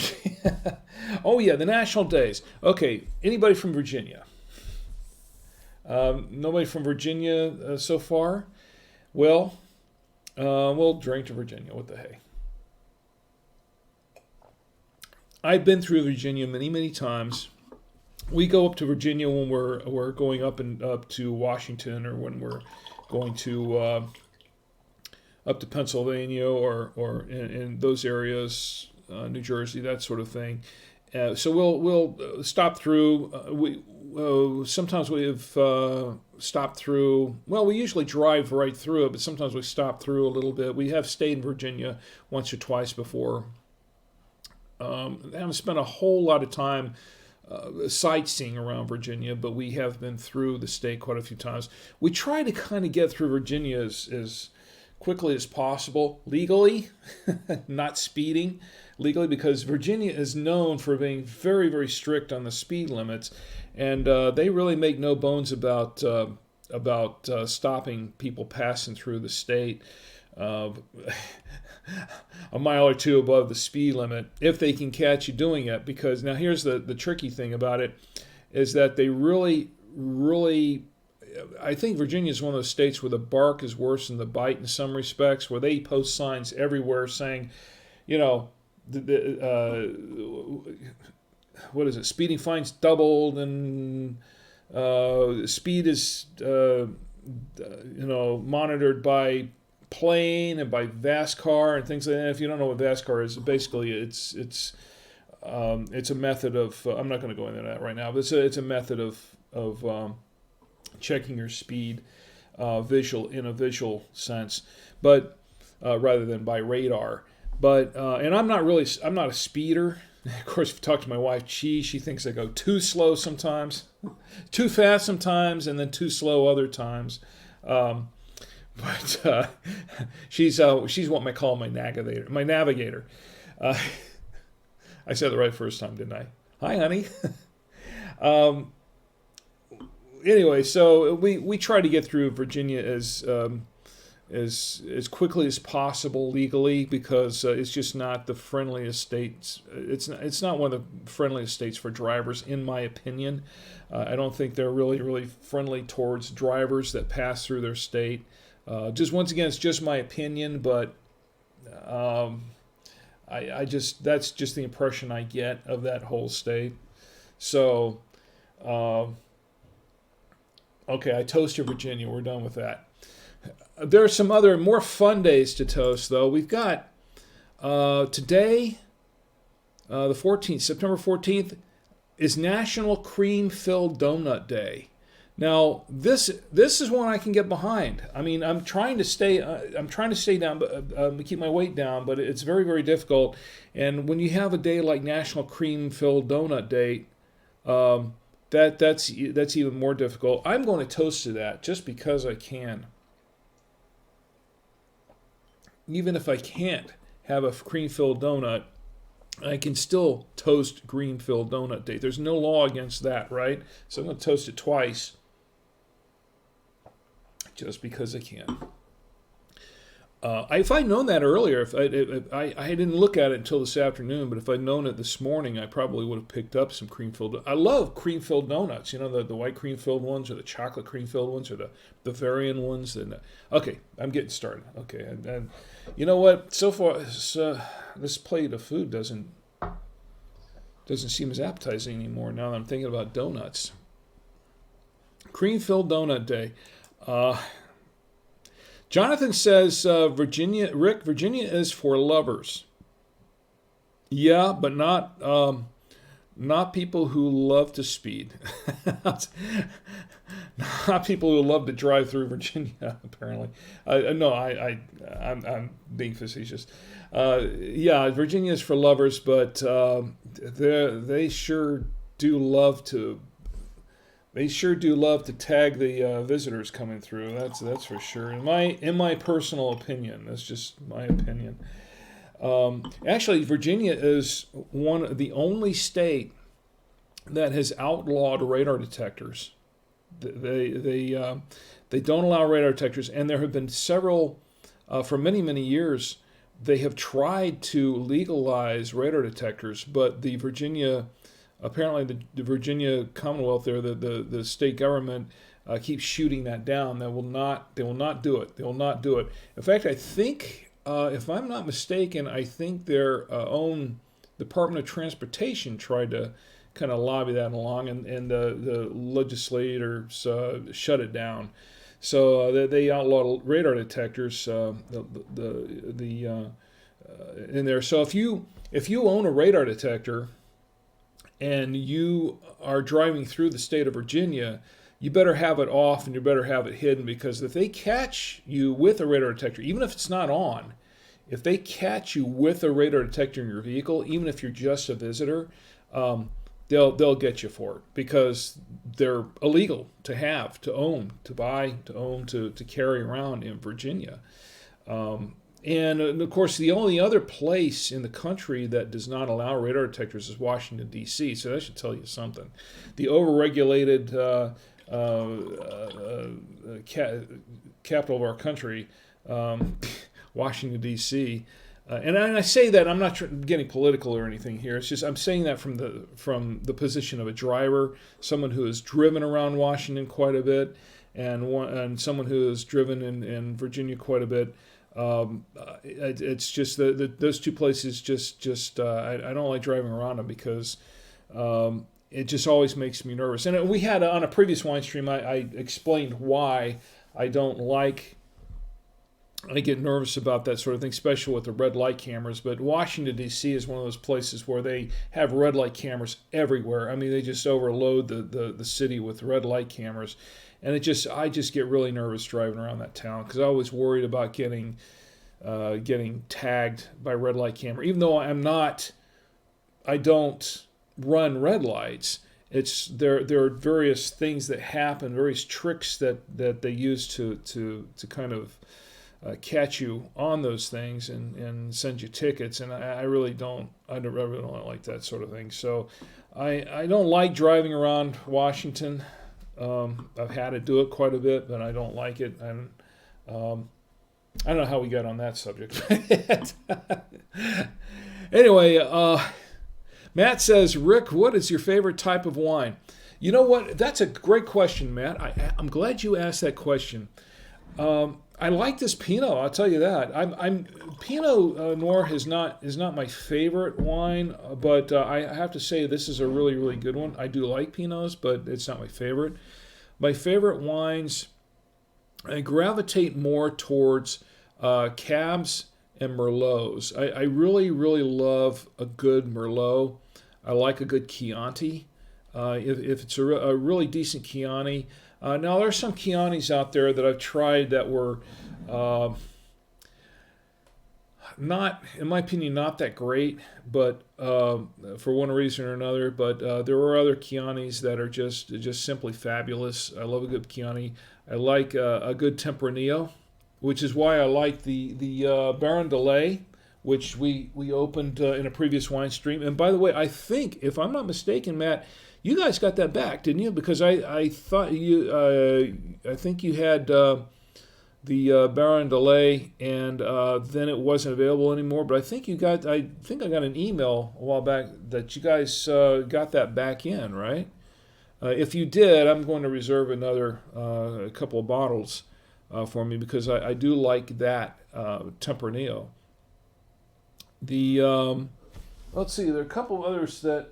Oh, yeah, the national days. Okay, anybody from Virginia? Nobody from Virginia so far? Well, we'll drink to Virginia. What the hey? I've been through Virginia many, many times. We go up to Virginia when we're going up to Washington, or when we're going to up to Pennsylvania or in those areas, New Jersey, that sort of thing. So we'll stop through. Sometimes we have stopped through. Well, we usually drive right through it, but sometimes we stop through a little bit. We have stayed in Virginia once or twice before. I haven't spent a whole lot of time sightseeing around Virginia, but we have been through the state quite a few times. We try to kind of get through Virginia as quickly as possible, legally, not speeding, legally, because Virginia is known for being very, very strict on the speed limits, and they really make no bones about stopping people passing through the state a mile or two above the speed limit, if they can catch you doing it. Because now here's the tricky thing about it, is that they really, really, I think Virginia is one of those states where the bark is worse than the bite in some respects, where they post signs everywhere saying, what is it? Speeding fines doubled, and speed is monitored by plane and by VASCAR and things like that. If you don't know what VASCAR is, basically it's a method of I'm not going to go into that right now, but it's a method of checking your speed in a visual sense, but rather than by radar. But and I'm not a speeder. Of course, if you talk to my wife, she thinks I go too slow sometimes, too fast sometimes, and then too slow other times. Um, but she's what I call my navigator. My navigator. Uh, I said it right first time, didn't I? Hi, honey. um, anyway, so we try to get through Virginia as quickly as possible legally, because it's just not the friendliest states. It's not one of the friendliest states for drivers, in my opinion. I don't think they're really friendly towards drivers that pass through their state. Just once again, it's just my opinion, but I just that's just the impression I get of that whole state. So, okay, I toasted Virginia. We're done with that. There are some other more fun days to toast, though. We've got today, the 14th, September 14th, is National Cream-Filled Donut Day. Now, this is one I can get behind. I mean, I'm trying to stay down, keep my weight down, but it's very difficult. And when you have a day like National Cream-Filled Donut Day, that's even more difficult. I'm going to toast to that just because I can. Even if I can't have a cream-filled donut, I can still toast cream-filled donut day. There's no law against that, right? So I'm going to toast it twice, just because I can. If I'd known that earlier, if I didn't look at it until this afternoon, but if I'd known it this morning, I probably would have picked up some cream-filled. I love cream-filled donuts. You know, the white cream-filled ones, or the chocolate cream-filled ones, or the Bavarian ones. And okay, I'm getting started. Okay, and you know what? So far, this plate of food doesn't seem as appetizing anymore now that I'm thinking about donuts. Cream-filled donut day. Jonathan says, Virginia is for lovers. Yeah, but not people who love to speed. Not people who love to drive through Virginia, apparently. No, I'm being facetious. Yeah, Virginia is for lovers, but they sure do love to. They sure do love to tag the visitors coming through. That's for sure. In my personal opinion, that's just my opinion. Actually, Virginia is the only state that has outlawed radar detectors. They don't allow radar detectors, and there have been several for many years. They have tried to legalize radar detectors, but apparently the Virginia Commonwealth there, the state government keeps shooting that down. They will not do it. They will not do it. In fact, I think, if I'm not mistaken, I think their own Department of Transportation tried to kind of lobby that along, and the legislators shut it down. So they outlawed radar detectors in there. So if you own a radar detector and you are driving through the state of Virginia, you better have it off and you better have it hidden, because if they catch you with a radar detector, even if it's not on, if they catch you with a radar detector in your vehicle, even if you're just a visitor, they'll get you for it, because they're illegal to have, to own, to buy, to carry around in Virginia. And of course, the only other place in the country that does not allow radar detectors is Washington, D.C., so that should tell you something. The overregulated capital of our country, Washington, D.C., and I say that, I'm not getting political or anything here. It's just I'm saying that from the position of a driver, someone who has driven around Washington quite a bit, and someone who has driven in Virginia quite a bit. It's just those two places. I don't like driving around them, because it just always makes me nervous. And we had on a previous wine stream, I explained why I don't like. I get nervous about that sort of thing, especially with the red light cameras. But Washington, D.C. is one of those places where they have red light cameras everywhere. I mean, they just overload the city with red light cameras. And I just get really nervous driving around that town, because I was worried about getting tagged by red light camera. Even though I'm not I don't run red lights. There are various things that happen, various tricks that they use to kind of catch you on those things and send you tickets. And I really don't like that sort of thing. So I don't like driving around Washington. I've had to do it quite a bit, but I don't like it. And I don't know how we got on that subject. Anyway, Matt says, Rick, what is your favorite type of wine? You know what? That's a great question, Matt. I'm glad you asked that question. I like this Pinot. I'll tell you that. Pinot Noir is not my favorite wine, but I have to say this is a really, really good one. I do like Pinots, but it's not my favorite. My favorite wines, I gravitate more towards Cabs and Merlots. I really, really love a good Merlot. I like a good Chianti. If it's a really decent Chianti. Now, there's some Chiantis out there that I've tried that were not, in my opinion, not that great, but for one reason or another. But there were other Chiantis that are just simply fabulous. I love a good Chianti. I like a good Tempranillo, which is why I like the Baron de Lay, which we opened in a previous wine stream. And by the way, I think, if I'm not mistaken, Matt, you guys got that back, didn't you? Because I thought I think you had the Baron de Lay, and then it wasn't available anymore. But I think I got an email a while back that you guys got that back in, right? If you did, I'm going to reserve another a couple of bottles for me, because I do like that Tempranillo. Let's see, there are a couple of others that,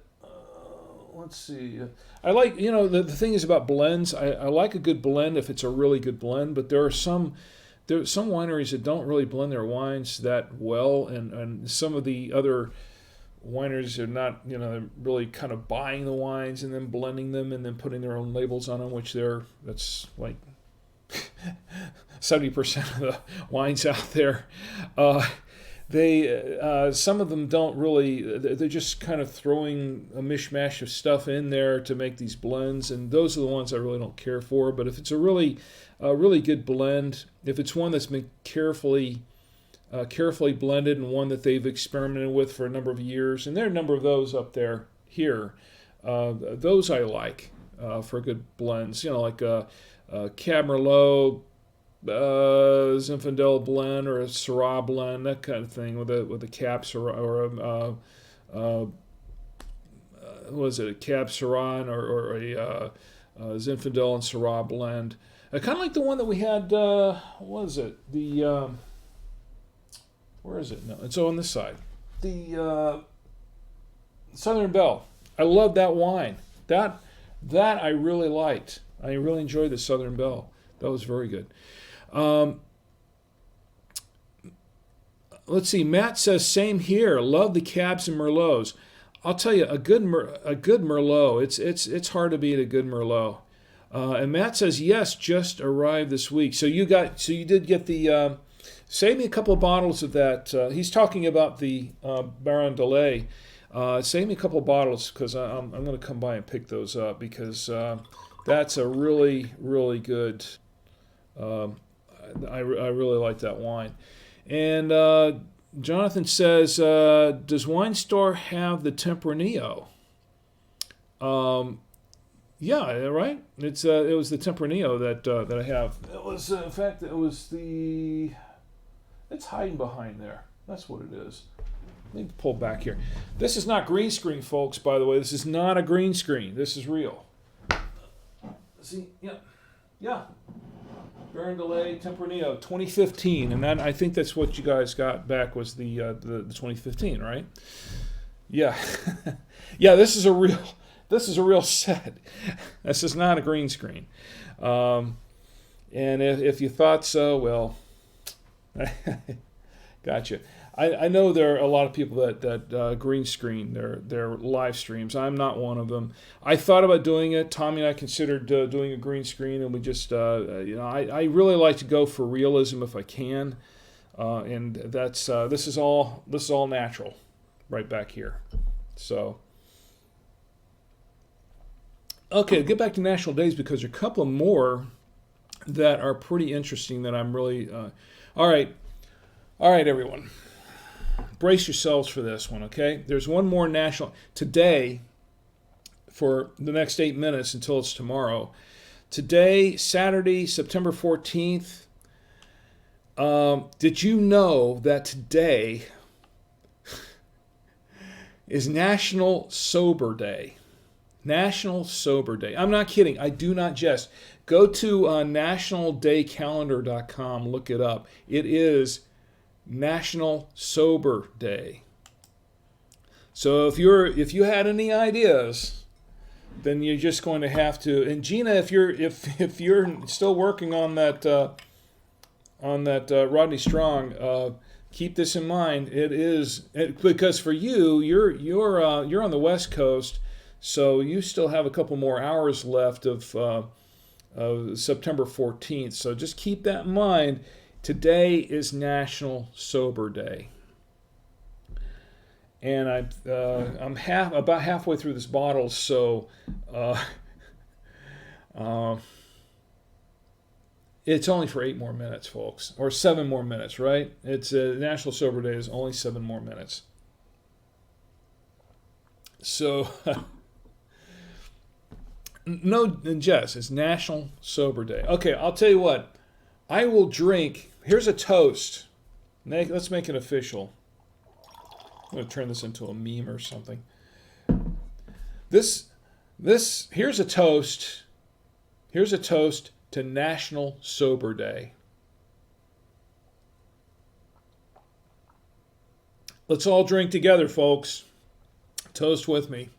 let's see. I like, the thing is about blends, I like a good blend if it's a really good blend, but there are some wineries that don't really blend their wines that well, and some of the other wineries are not, they're really kind of buying the wines and then blending them and then putting their own labels on them, that's like 70% of the wines out there. Some of them don't really, they're just kind of throwing a mishmash of stuff in there to make these blends, and those are the ones I really don't care for. But if it's a really good blend, if it's one that's been carefully blended and one that they've experimented with for a number of years, and there are a number of those up there here, those I like for good blends, like Cab Merlot, Zinfandel blend or a Syrah blend, that kind of thing, with a Cab Syrah or a Cab Syrah or a Zinfandel and Syrah blend. Kind of like the one that we had. What was it? Where is it? No, it's on this side. The Southern Belle. I love that wine. That I really liked. I really enjoyed the Southern Belle. That was very good. Let's see. Matt says, same here. Love the Cabs and Merlots. I'll tell you, a good Merlot. It's hard to beat a good Merlot. And Matt says, yes, just arrived this week. So you did get the. Save me a couple of bottles of that. He's talking about the Baron de Lay. Save me a couple of bottles, because I'm going to come by and pick those up, because that's a really, really good. I really like that wine. And Jonathan says, does Wine Store have the Tempranillo? Yeah, right. It was the Tempranillo that I have. It was, in fact, it's hiding behind there. That's what it is. Let me pull back here. This is not green screen, folks, by the way. This is not a green screen. This is real. See? Yeah. Baron de Lay Tempranillo 2015, and I think that's what you guys got back, was the 2015, right? Yeah. Yeah, this is a real set. This is not a green screen. And if you thought so, well, gotcha. I know there are a lot of people that green screen their live streams. I'm not one of them. I thought about doing it. Tommy and I considered doing a green screen, and we just, I really like to go for realism if I can, and that's this is all natural, right back here. So, okay, get back to national days because there are a couple of more that are pretty interesting that I'm really. All right, all right, everyone, brace yourselves for this one. Okay, there's one more national today for the next 8 minutes until it's tomorrow. Today, Saturday, September 14th. Did you know that today is National Sober Day? National Sober Day. I'm not kidding. I do not jest. Go to nationaldaycalendar.com. Look it up. It is National Sober Day. So if you had any ideas, then you're just going to have to. And Gina, if you're still working on that Rodney Strong, keep this in mind. Because for you're on the West Coast. So you still have a couple more hours left of September 14th. So just keep that in mind. Today is National Sober Day, and I'm about halfway through this bottle. So it's only for 8 more minutes, folks, or 7 more minutes, right? It's National Sober Day is only 7 more minutes. So. No, Jess, it's National Sober Day. Okay, I'll tell you what. I will drink. Here's a toast. Let's make it official. I'm going to turn this into a meme or something. Here's a toast. Here's a toast to National Sober Day. Let's all drink together, folks. Toast with me.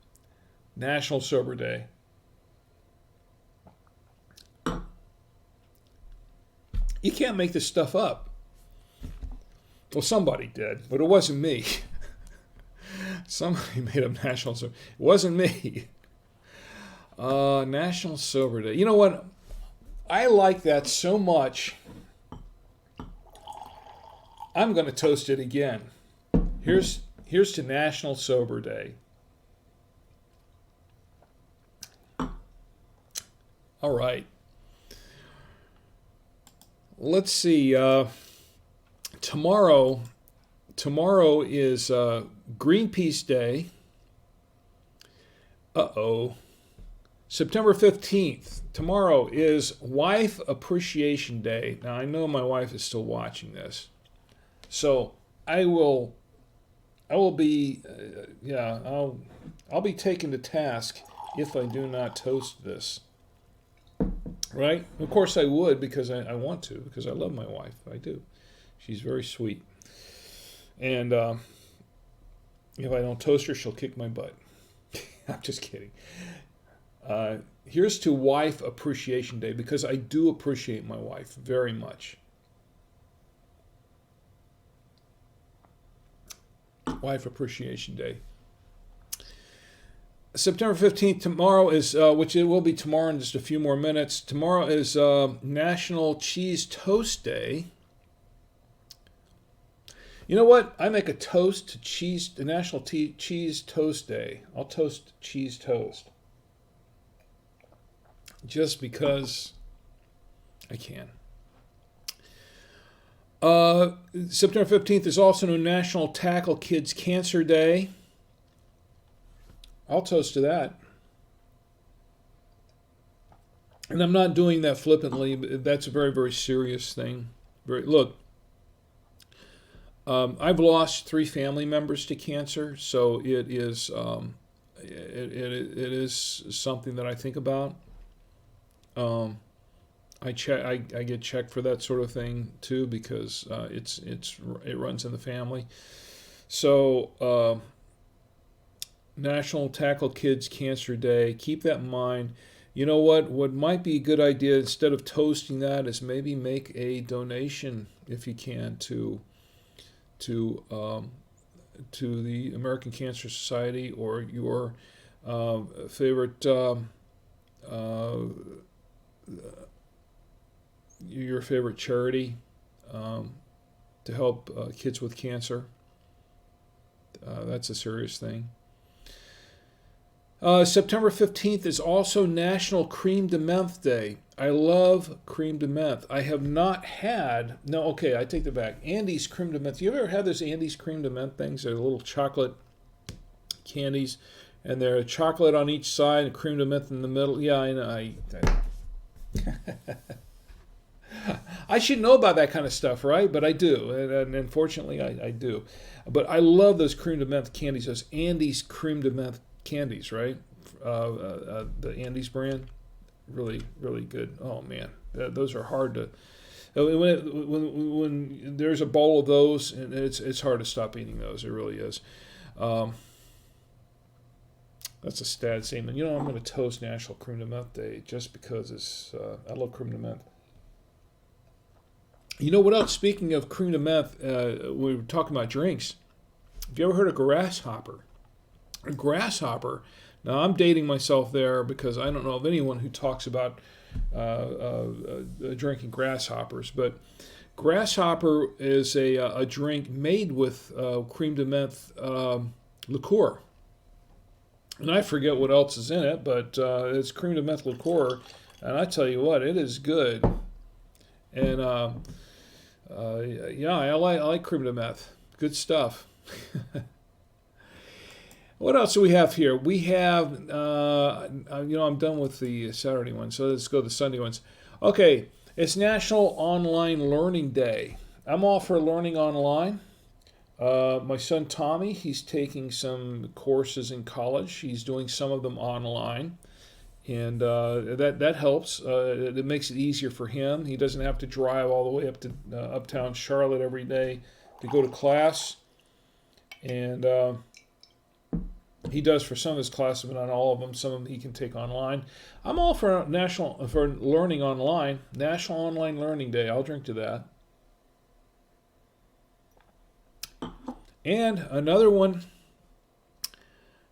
National Sober Day. You can't make this stuff up. Well, somebody did, but it wasn't me. Somebody made up National Sober. It wasn't me. National Sober Day. You know what? I like that so much. I'm going to toast it again. Here's to National Sober Day. All right. Let's see. Tomorrow is Greenpeace Day. September 15th. Tomorrow is Wife Appreciation Day. Now I know my wife is still watching this, so I'll be taken to task if I do not toast this. Right? Of course I would, because I want to, because I love my wife. I do. She's very sweet. And if I don't toast her, she'll kick my butt. I'm just kidding. Here's to Wife Appreciation Day, because I do appreciate my wife very much. Wife Appreciation Day. September 15th, tomorrow is, which it will be tomorrow in just a few more minutes. Tomorrow is National Cheese Toast Day. You know what? I make a toast to cheese, the National Cheese Toast Day. I'll toast cheese toast. Just because I can. September 15th is also National Tackle Kids Cancer Day. I'll toast to that. And I'm not doing that flippantly. That's a very, very serious thing. Look, I've lost 3 family members to cancer, so it is something that I think about. I get checked for that sort of thing too, because it runs in the family. So National Tackle Kids Cancer Day. Keep that in mind. You know what? What might be a good idea, instead of toasting that, is maybe make a donation, if you can, to the American Cancer Society, or your favorite charity to help kids with cancer. That's a serious thing. September 15th is also National Creme de Menthe Day. I love creme de menthe. I have not had, no, okay, I take that back. Andes creme de menthe. You ever had those Andes creme de menthe things? They're little chocolate candies, and they're chocolate on each side and cream de menthe in the middle. Yeah, I know. I should know about that kind of stuff, right? But I do, and unfortunately, I do. But I love those creme de menthe candies, those Andes creme de menthe candies, right? The Andes brand, really, really good. Oh man, those are hard to. When there's a bowl of those, and it's hard to stop eating those. It really is. That's a sad statement. You know, I'm going to toast National Creme de Menthe Day just because I love creme de menthe. You know what else? Speaking of creme de menthe, we were talking about drinks. Have you ever heard of grasshopper? A grasshopper. Now I'm dating myself there because I don't know of anyone who talks about drinking grasshoppers. But grasshopper is a drink made with creme de menthe liqueur. And I forget what else is in it, but it's creme de menthe liqueur. And I tell you what, it is good. And yeah, I like creme de menthe. Good stuff. What else do we have here? We have, I'm done with the Saturday ones, so let's go to the Sunday ones. Okay, it's National Online Learning Day. I'm all for learning online. My son Tommy, he's taking some courses in college. He's doing some of them online, and that helps. It makes it easier for him. He doesn't have to drive all the way up to uptown Charlotte every day to go to class, and he does for some of his classes, but not all of them. Some of them he can take online. I'm all for learning online. National Online Learning Day. I'll drink to that. And another one,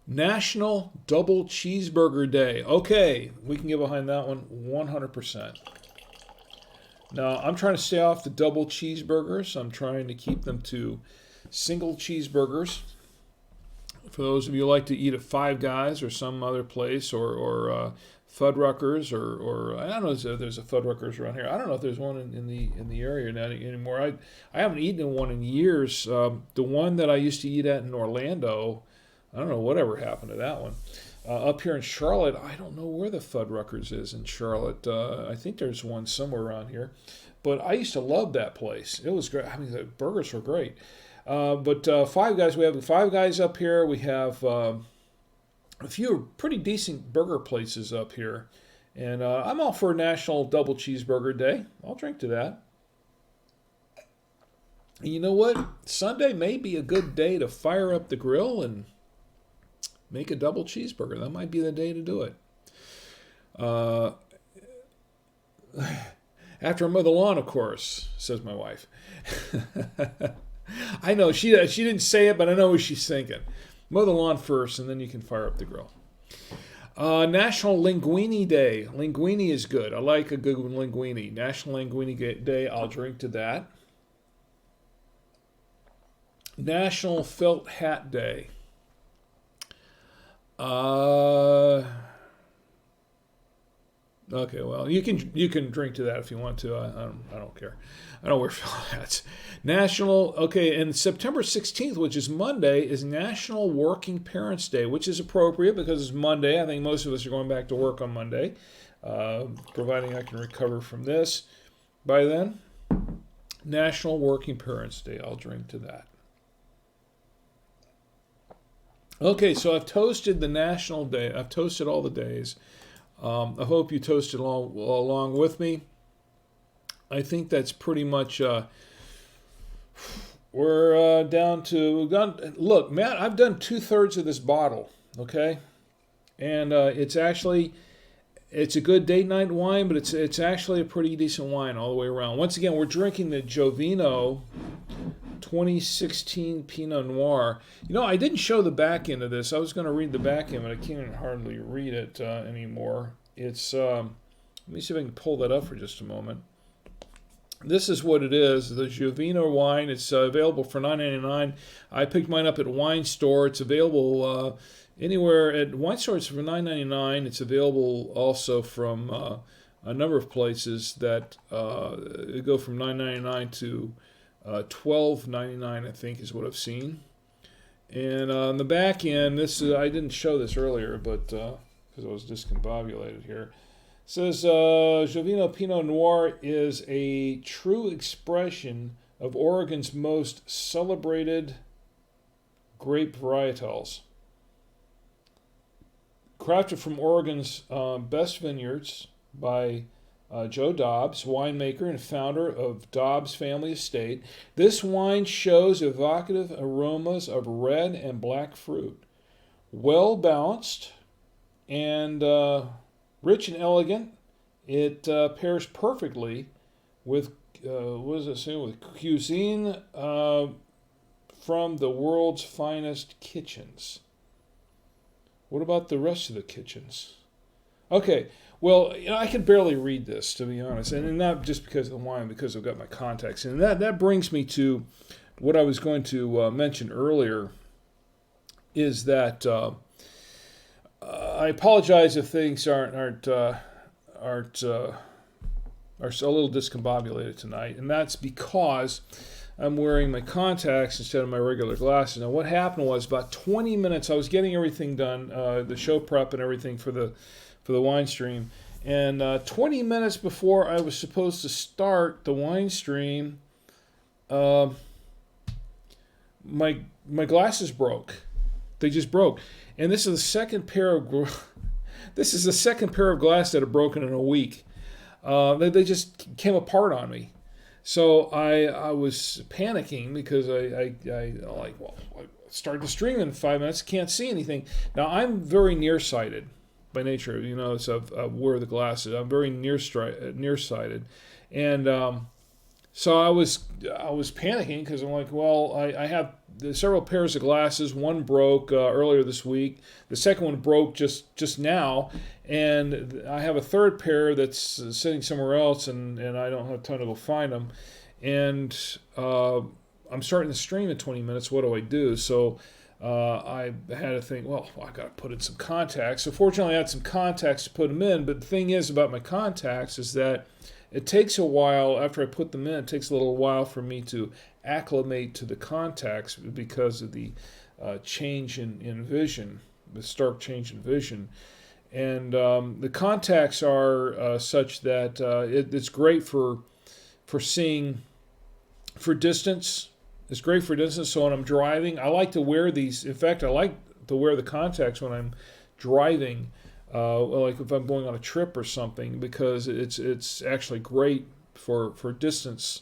National Double Cheeseburger Day. Okay, we can get behind that one 100%. Now, I'm trying to stay off the double cheeseburgers. I'm trying to keep them to single cheeseburgers. For those of you who like to eat at Five Guys or some other place, or Fuddruckers, or I don't know if there's a Fuddruckers around here. I don't know if there's one in the area now anymore. I haven't eaten one in years. The one that I used to eat at in Orlando, I don't know whatever happened to that one. Up here in Charlotte, I don't know where the Fuddruckers is in Charlotte. I think there's one somewhere around here. But I used to love that place. It was great. I mean, the burgers were great. But Five Guys, we have Five Guys up here. We have a few pretty decent burger places up here. And I'm all for National Double Cheeseburger Day. I'll drink to that. And you know what? Sunday may be a good day to fire up the grill and make a double cheeseburger. That might be the day to do it. After I mow the lawn, of course, says my wife. I know, she didn't say it, but I know what she's thinking. Mow the lawn first, and then you can fire up the grill. National Linguine Day. Linguine is good. I like a good linguine. National Linguine Day, I'll drink to that. National Felt Hat Day. Okay, well, you can drink to that if you want to. I don't care. I don't wear felt hats. And September 16th, which is Monday, is National Working Parents Day, which is appropriate because it's Monday. I think most of us are going back to work on Monday, providing I can recover from this by then. National Working Parents Day. I'll drink to that. Okay, so I've toasted the national day. I've toasted all the days. I hope you toasted along with me. I think that's pretty much. We're down to. Look, Matt, I've done 2/3 of this bottle. Okay, and it's a good date night wine, but it's actually a pretty decent wine all the way around. Once again, we're drinking the Jovino 2016 Pinot Noir. You know, I didn't show the back end of this. I was going to read the back end, but I can't hardly read it anymore. It's, let me see if I can pull that up for just a moment. This is what it is, the Jovino wine. It's available for $9.99. I picked mine up at Wine Store. It's available anywhere at wine stores for $9.99. It's available also from a number of places that go from $9.99 to $12.99. I think is what I've seen. And on the back end, I didn't show this earlier, but because I was discombobulated here. It says Jovino Pinot Noir is a true expression of Oregon's most celebrated grape varietals. Crafted from Oregon's best vineyards by Joe Dobbs, winemaker and founder of Dobbs Family Estate. This wine shows evocative aromas of red and black fruit. Well balanced and rich and elegant. It pairs perfectly with, what does it say? With cuisine from the world's finest kitchens. What about the rest of the kitchens? Okay, well, I can barely read this, to be honest, and not just because of the wine, because I've got my contacts. And that brings me to what I was going to mention earlier, is that I apologize if things are a little discombobulated tonight, and that's because I'm wearing my contacts instead of my regular glasses. Now, what happened was about 20 minutes, I was getting everything done, the show prep and everything for the wine stream, and 20 minutes before I was supposed to start the wine stream, my glasses broke. They just broke, and this is the second pair of glasses that have broken in a week. They just came apart on me. So I was panicking because I started the stream in 5 minutes, can't see anything. Now, I'm very nearsighted by nature, so I wear the glasses. I'm very nearsighted. And so I was panicking because I'm like, well, I have several pairs of glasses. One broke earlier this week. The second one broke just now. And I have a third pair that's sitting somewhere else, and I don't have time to go find them. And I'm starting the stream in 20 minutes. What do I do? So I had to think, well, I got to put in some contacts. So fortunately, I had some contacts to put them in. But the thing is about my contacts is that it takes a while, after I put them in, it takes a little while for me to acclimate to the contacts because of the change in vision, the stark change in vision. And the contacts are such that it's great for seeing for distance. It's great for distance. So when I'm driving, I like to wear these. In fact, I like to wear the contacts when I'm driving, like if I'm going on a trip or something, because it's actually great for distance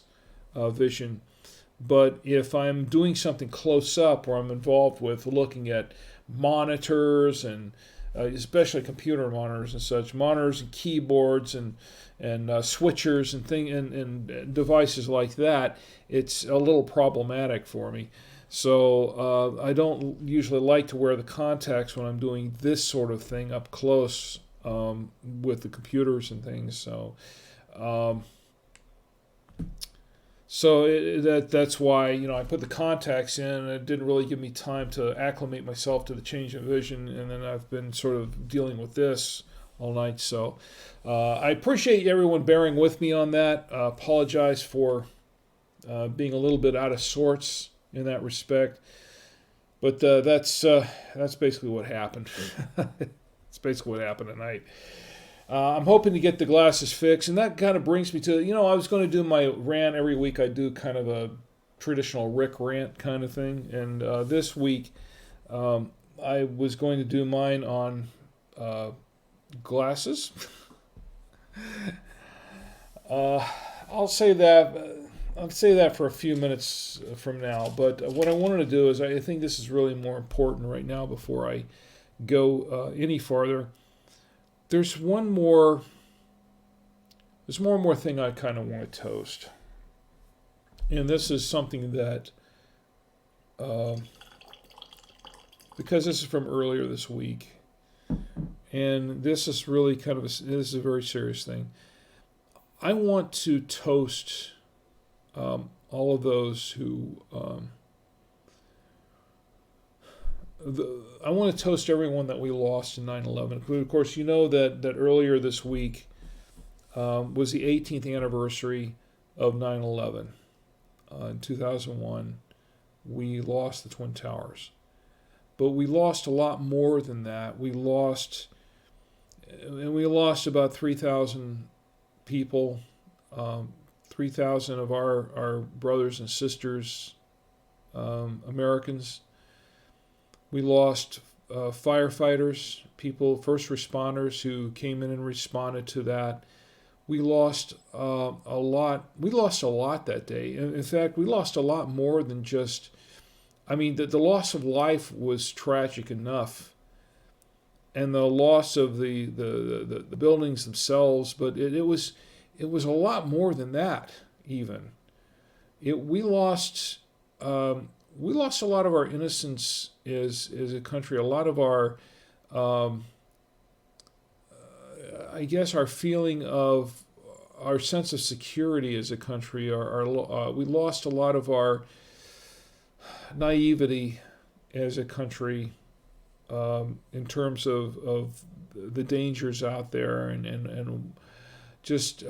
vision. But if I'm doing something close up, where I'm involved with looking at monitors and especially computer monitors and such, monitors and keyboards and switchers and devices like that, it's a little problematic for me. So I don't usually like to wear the contacts when I'm doing this sort of thing up close with the computers and things. So that's why I put the contacts in, and it didn't really give me time to acclimate myself to the change in vision, and then I've been sort of dealing with this all night. So I appreciate everyone bearing with me on that. Apologize for being a little bit out of sorts in that respect, but that's basically what happened. That's basically what happened tonight. I'm hoping to get the glasses fixed, and that kind of brings me to, I was going to do my rant every week. I do kind of a traditional Rick rant kind of thing, and this week I was going to do mine on glasses. I'll say that for a few minutes from now, but what I wanted to do is, I think this is really more important right now before I go any farther. There's one more thing I kind of want to toast. And this is something that, because this is from earlier this week, and this is really this is a very serious thing. I want to toast all of those who I want to toast everyone that we lost in 9/11. Of course, you know that earlier this week was the 18th anniversary of 9/11. In 2001, we lost the Twin Towers. But we lost a lot more than that. We lost about 3,000 people, 3,000 of our brothers and sisters, Americans. We lost firefighters, people, first responders who came in and responded to that. We lost a lot. We lost a lot that day. In fact, we lost a lot more than just. I mean, the loss of life was tragic enough, and the loss of the buildings themselves. But it was a lot more than that. Even we lost a lot of our innocence as a country. A lot of our I guess our feeling of our sense of security as a country. We lost a lot of our naivety as a country in terms of the dangers out there and just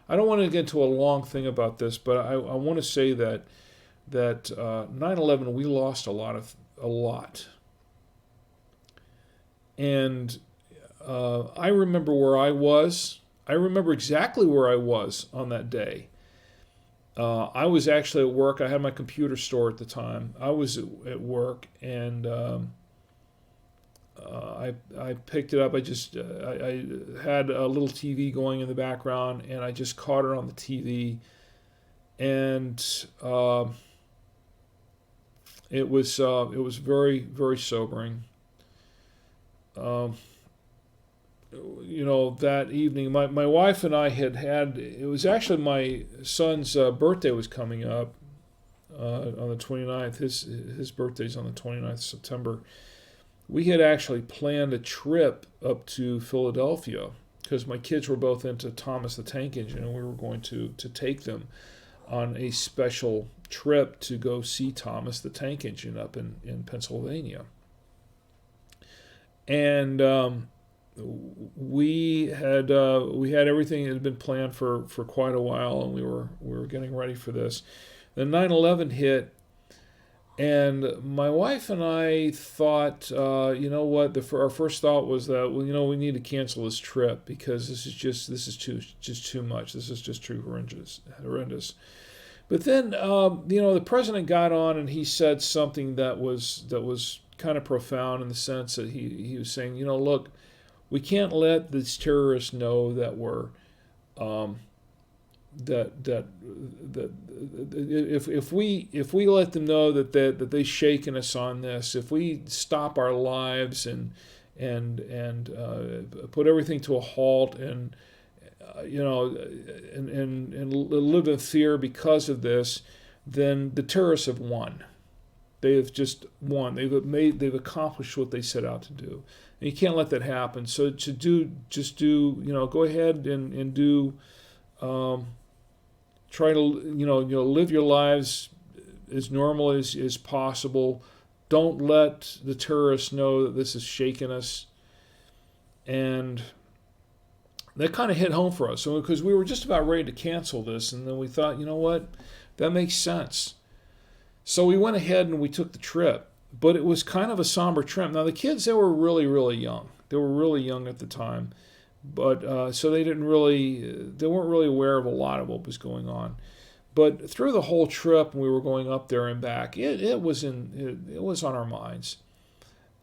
I don't want to get into a long thing about this, but I want to say that 9/11 we lost a lot. And I remember where I was. I remember exactly where I was on that day. I was actually at work. I had my computer store at the time. I was at work, and I picked it up. I had a little TV going in the background, and I just caught it on the TV, and it was very, very sobering. That evening, my wife and I it was actually my son's birthday was coming up on the 29th. His birthday's on the 29th of September. We had actually planned a trip up to Philadelphia because my kids were both into Thomas the Tank Engine, and we were going to take them on a special trip to go see Thomas the Tank Engine up in Pennsylvania. And we had everything that had been planned for quite a while, and we were getting ready for this. Then 9/11 hit, and my wife and I thought, our first thought was that we need to cancel this trip because this is too much. This is just too horrendous. But then the president got on and he said something that was kind of profound in the sense that he was saying, look. We can't let these terrorists know that we're that if we let them know that they've shaken us on this, if we stop our lives and put everything to a halt and live in fear because of this, then the terrorists have won. They have just won. They've accomplished what they set out to do. And you can't let that happen. So go ahead and do, try to, live your lives as normal as possible. Don't let the terrorists know that this has shaken us. And that kind of hit home for us. So because we were just about ready to cancel this, and then we thought, that makes sense. So we went ahead and we took the trip. But it was kind of a somber trip. Now the kids, they were really, really young. They were really young at the time, but so they weren't really aware of a lot of what was going on. But through the whole trip, we were going up there and back. It was on our minds.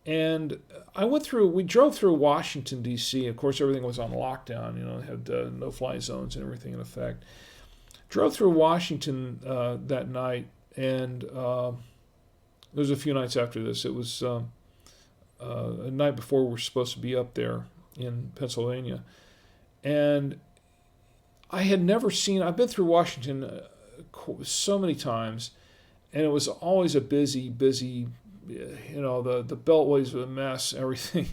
And we drove through Washington D.C. Of course, everything was on lockdown. Had no-fly zones and everything in effect. Drove through Washington that night, and there was a few nights after this. It was a night before we were supposed to be up there in Pennsylvania. And I've been through Washington so many times, and it was always a busy, the beltways were a mess, everything,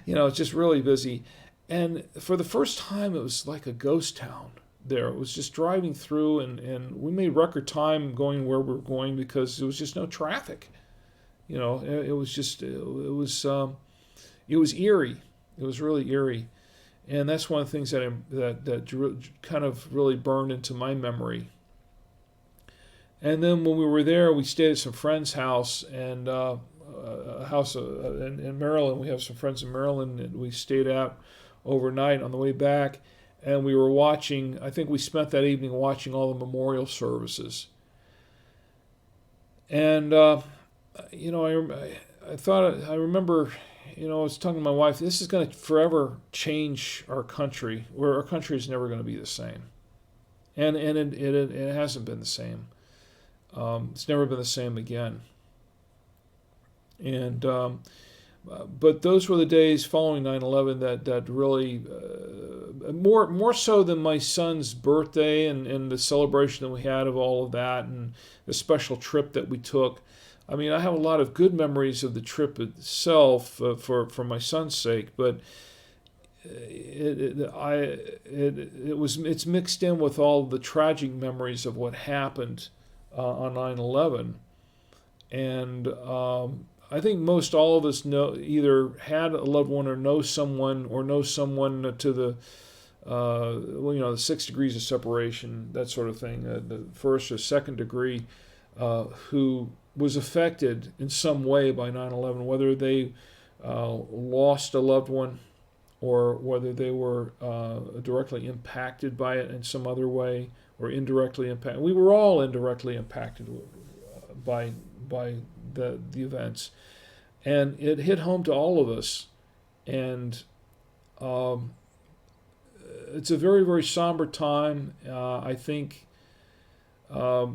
it's just really busy. And for the first time, it was like a ghost town there. It was just driving through, and we made record time going where we were going because there was just no traffic. it was just it was eerie. It was really eerie, and that's one of the things that kind of really burned into my memory. And then when we were there, we stayed at some friend's house, and a house in Maryland. We have some friends in Maryland, and we stayed out overnight on the way back. And we were watching, I think we spent that evening watching all the memorial services. And, I remember, I was talking to my wife, this is going to forever change our country, where our country is never going to be the same. And it hasn't been the same. It's never been the same again. And but those were the days following 9/11 that really, more so than my son's birthday and the celebration that we had of all of that and the special trip that we took. I mean, I have a lot of good memories of the trip itself for my son's sake, but it's mixed in with all the tragic memories of what happened on 9/11, and I think most all of us either had a loved one or know someone to the the 6 degrees of separation, that sort of thing, the first or second degree, who was affected in some way by 9/11, whether they lost a loved one or whether they were directly impacted by it in some other way or indirectly impacted. We were all indirectly impacted by the events, and it hit home to all of us. And it's a very, very somber time. I think that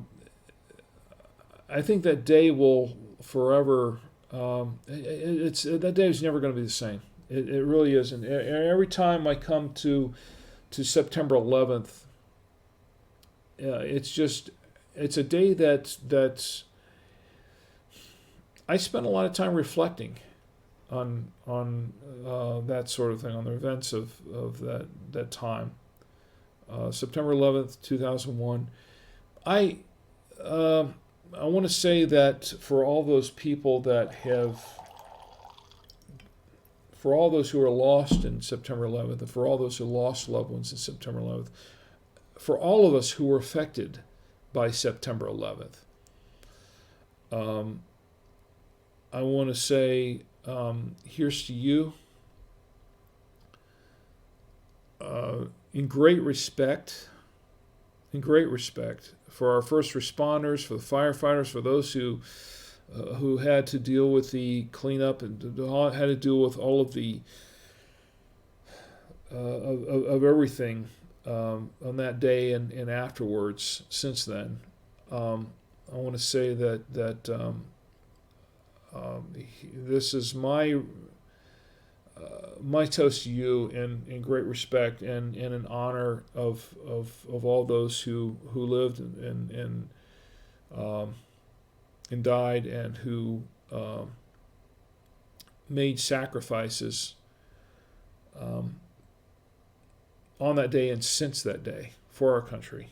day will forever. That day is never going to be the same. It really isn't. Every time I come to September 11th, it's a day that I spent a lot of time reflecting on that sort of thing, on the events of that time. September 11th, 2001. I want to say that for all those people for all those who are lost in September 11th, and for all those who lost loved ones in September 11th, for all of us who were affected by September 11th, I want to say, here's to you, in great respect, for our first responders, for the firefighters, for those who had to deal with the cleanup and had to deal with all of the of everything on that day and afterwards. Since then, I want to say that this is my toast to you in great respect and in honor of all those who lived and died and who made sacrifices on that day and since that day for our country.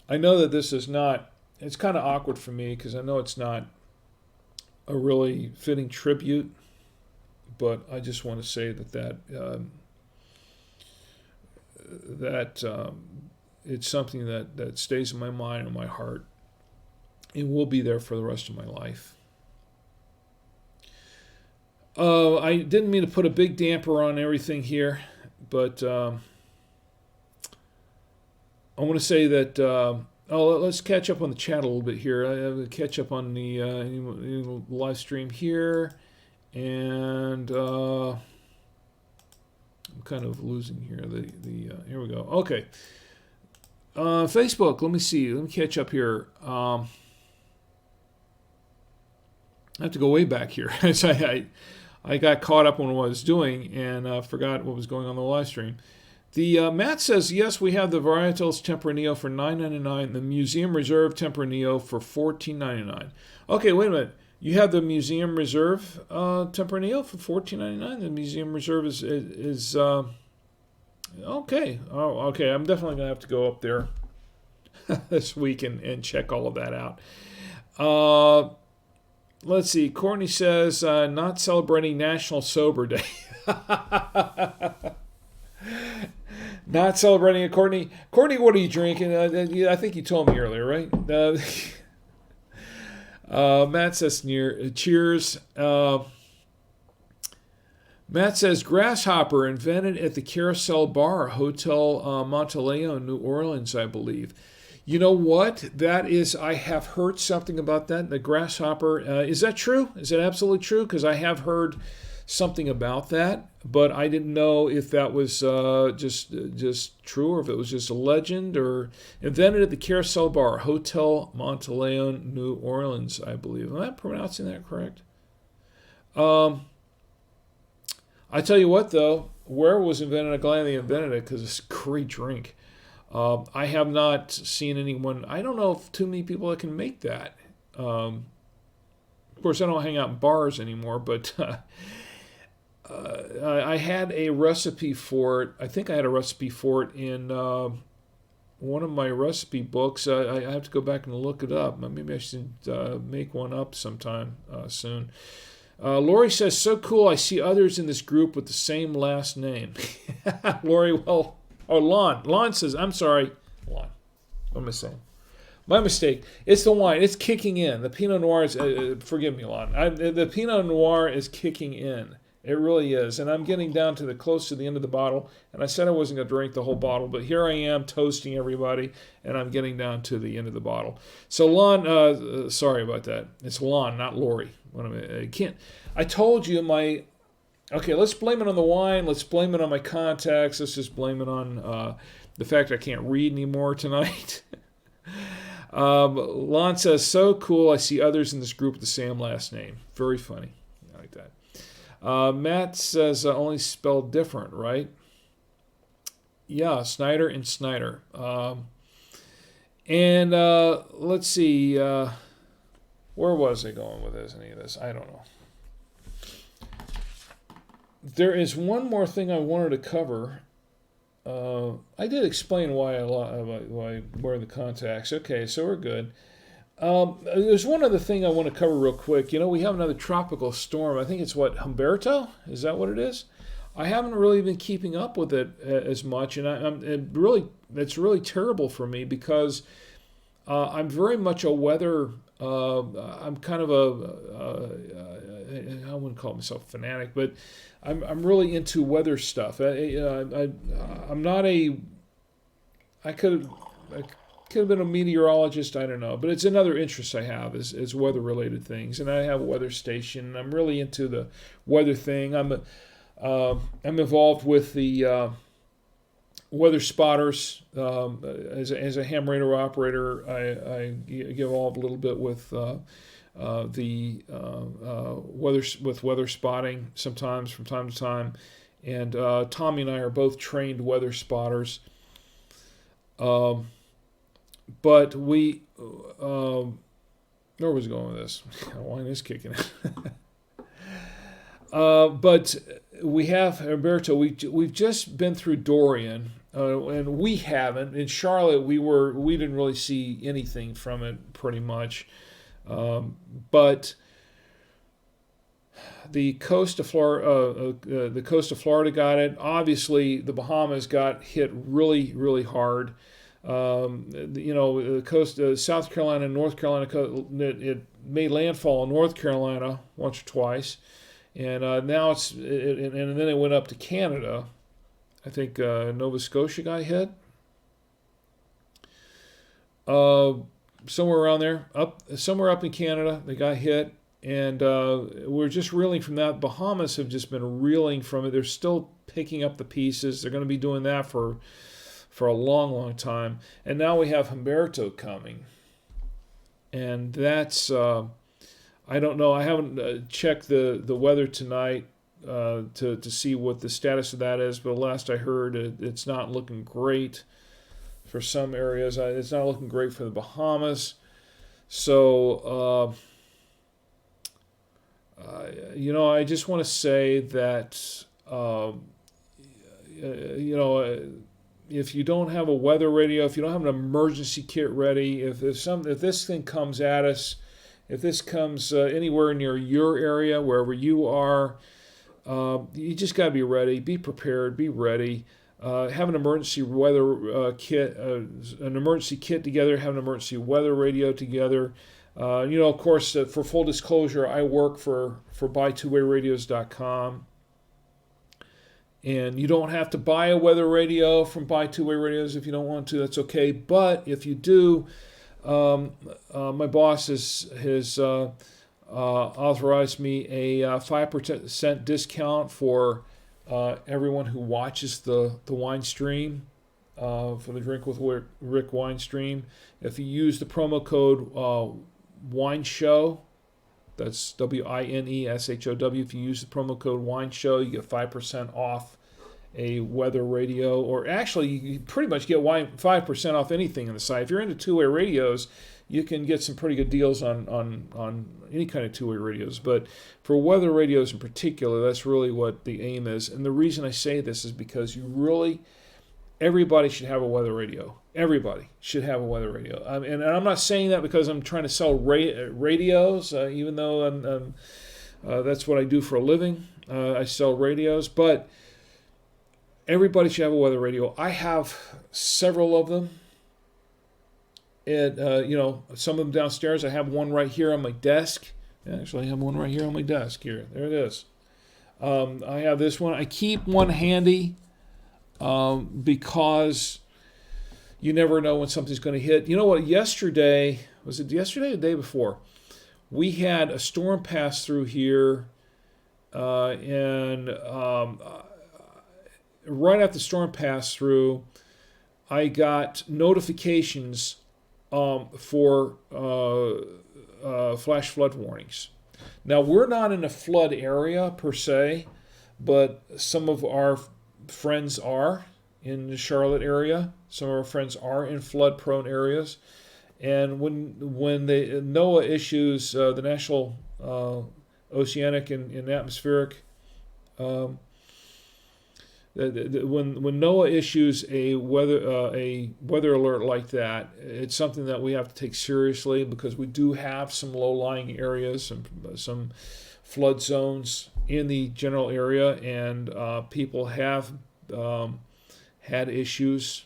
I know that this is not, it's kind of awkward for me because I know it's not a really fitting tribute, but I just want to say that it's something that stays in my mind and my heart and will be there for the rest of my life. I didn't mean to put a big damper on everything here, but I want to say that let's catch up on the chat a little bit here. I have to catch up on the live stream here, and I'm kind of losing here. Here we go. Okay, Facebook. Let me see. Let me catch up here. I have to go way back here. I got caught up on what I was doing and forgot what was going on in the live stream. The Matt says, yes, we have the Varietals Tempranillo for $9.99, the Museum Reserve Tempranillo for $14.99. Okay, wait a minute. You have the Museum Reserve Tempranillo for $14.99. The Museum Reserve is Okay. Oh, okay. I'm definitely gonna have to go up there this week and check all of that out. Uh, let's see. Courtney says not celebrating National Sober Day. Not celebrating it, Courtney. Courtney, what are you drinking? I think you told me earlier, right? Matt says cheers. Matt says Grasshopper invented at the Carousel Bar, Hotel Monteleone, New Orleans, I believe. You know what? That is, I have heard something about that. The Grasshopper, is that true? Is it absolutely true? Because I have heard something about that, but I didn't know if that was just true or if it was just a legend or invented at the Carousel Bar, Hotel Monteleone, New Orleans, I believe. Am I pronouncing that correct? Um, I tell you what, though, where it was invented, I'm glad they invented it because it's a great drink. I have not seen anyone. I don't know if too many people that can make that. Of course, I don't hang out in bars anymore, but I had a recipe for it. I think I had a recipe for it in one of my recipe books. I have to go back and look it up. Maybe I should make one up sometime soon. Lori says, so cool. I see others in this group with the same last name. Lori, well, oh, Lon. Lon says, I'm sorry. Lon. What am I saying? My mistake. It's the wine. It's kicking in. The Pinot Noir is, forgive me, Lon. The Pinot Noir is kicking in. It really is. And I'm getting down to close to the end of the bottle. And I said I wasn't going to drink the whole bottle, but here I am toasting everybody, and I'm getting down to the end of the bottle. So, Lon, sorry about that. It's Lon, not Lori. I can't. I told you my. Okay, let's blame it on the wine. Let's blame it on my contacts. Let's just blame it on the fact I can't read anymore tonight. Lon says, so cool. I see others in this group with the same last name. Very funny. I like that. Matt says, only spelled different, right? Yeah, Snyder and Snyder. And let's see. Where was I going with any of this? I don't know. There is one more thing I wanted to cover. I did explain why I wear the contacts. Okay, so we're good. There's one other thing I want to cover real quick. You know, we have another tropical storm. I think it's what, Humberto? Is that what it is? I haven't really been keeping up with it as much, and it's really terrible for me because I'm very much a weather. I'm kind of I wouldn't call myself a fanatic, but I'm really into weather stuff. I'm not a. I could have been a meteorologist. I don't know, but it's another interest I have is weather related things, and I have a weather station. I'm really into the weather thing. I'm involved with the weather spotters as a ham radar operator. I get involved a little bit with the weather spotting sometimes from time to time, and Tommy and I are both trained weather spotters. But we, where was I going with this? Wine is kicking it. But we have Humberto. We've just been through Dorian, and we haven't. In Charlotte, we didn't really see anything from it, pretty much. But the coast of Florida got it. Obviously, the Bahamas got hit really, really hard. The coast, South Carolina and North Carolina, it made landfall in North Carolina once or twice, and now and then it went up to Canada. I think Nova Scotia got hit, somewhere around there, somewhere up in Canada, they got hit, and we're just reeling from that. Bahamas have just been reeling from it. They're still picking up the pieces. They're going to be doing that for a long, long time. And now we have Humberto coming. And that's, I don't know, I haven't checked the weather tonight to see what the status of that is, but last I heard it's not looking great for some areas. It's not looking great for the Bahamas. So, I just want to say that if you don't have a weather radio, if you don't have an emergency kit ready, if this thing comes at us, if this comes anywhere near your area, wherever you are, you just got to be ready, be prepared, be ready. Have an emergency weather kit, an emergency kit together. Have an emergency weather radio together. Of course, for full disclosure, I work for buy2wayradios.com. And you don't have to buy a weather radio from Buy Two Way Radios if you don't want to. That's okay. But if you do, my boss has authorized me a 5% discount for everyone who watches the wine stream, for the Drink with Rick wine stream. If you use the promo code WINESHOW, that's WINESHOW. If you use the promo code WINESHOW, you get 5% off a weather radio, or actually you pretty much get 5% off anything on the site. If you're into two-way radios, you can get some pretty good deals on any kind of two-way radios. But for weather radios in particular, that's really what the aim is. And the reason I say this is because everybody should have a weather radio. Everybody should have a weather radio. And I'm not saying that because I'm trying to sell radios, even though that's what I do for a living. I sell radios, but everybody should have a weather radio. I have several of them. Some of them downstairs. I have one right here on my desk. Actually, I have one right here on my desk here. There it is. I have this one. I keep one handy because you never know when something's going to hit. You know what? Was it yesterday or the day before? We had a storm pass through here, and right after the storm passed through, I got notifications for flash flood warnings. Now, we're not in a flood area per se, but some of our friends are in the Charlotte area. Some of our friends are in flood-prone areas. And when the NOAA issues, the National Oceanic and Atmospheric, when NOAA issues a weather alert like that, it's something that we have to take seriously because we do have some low-lying areas, some flood zones in the general area, and people have had issues,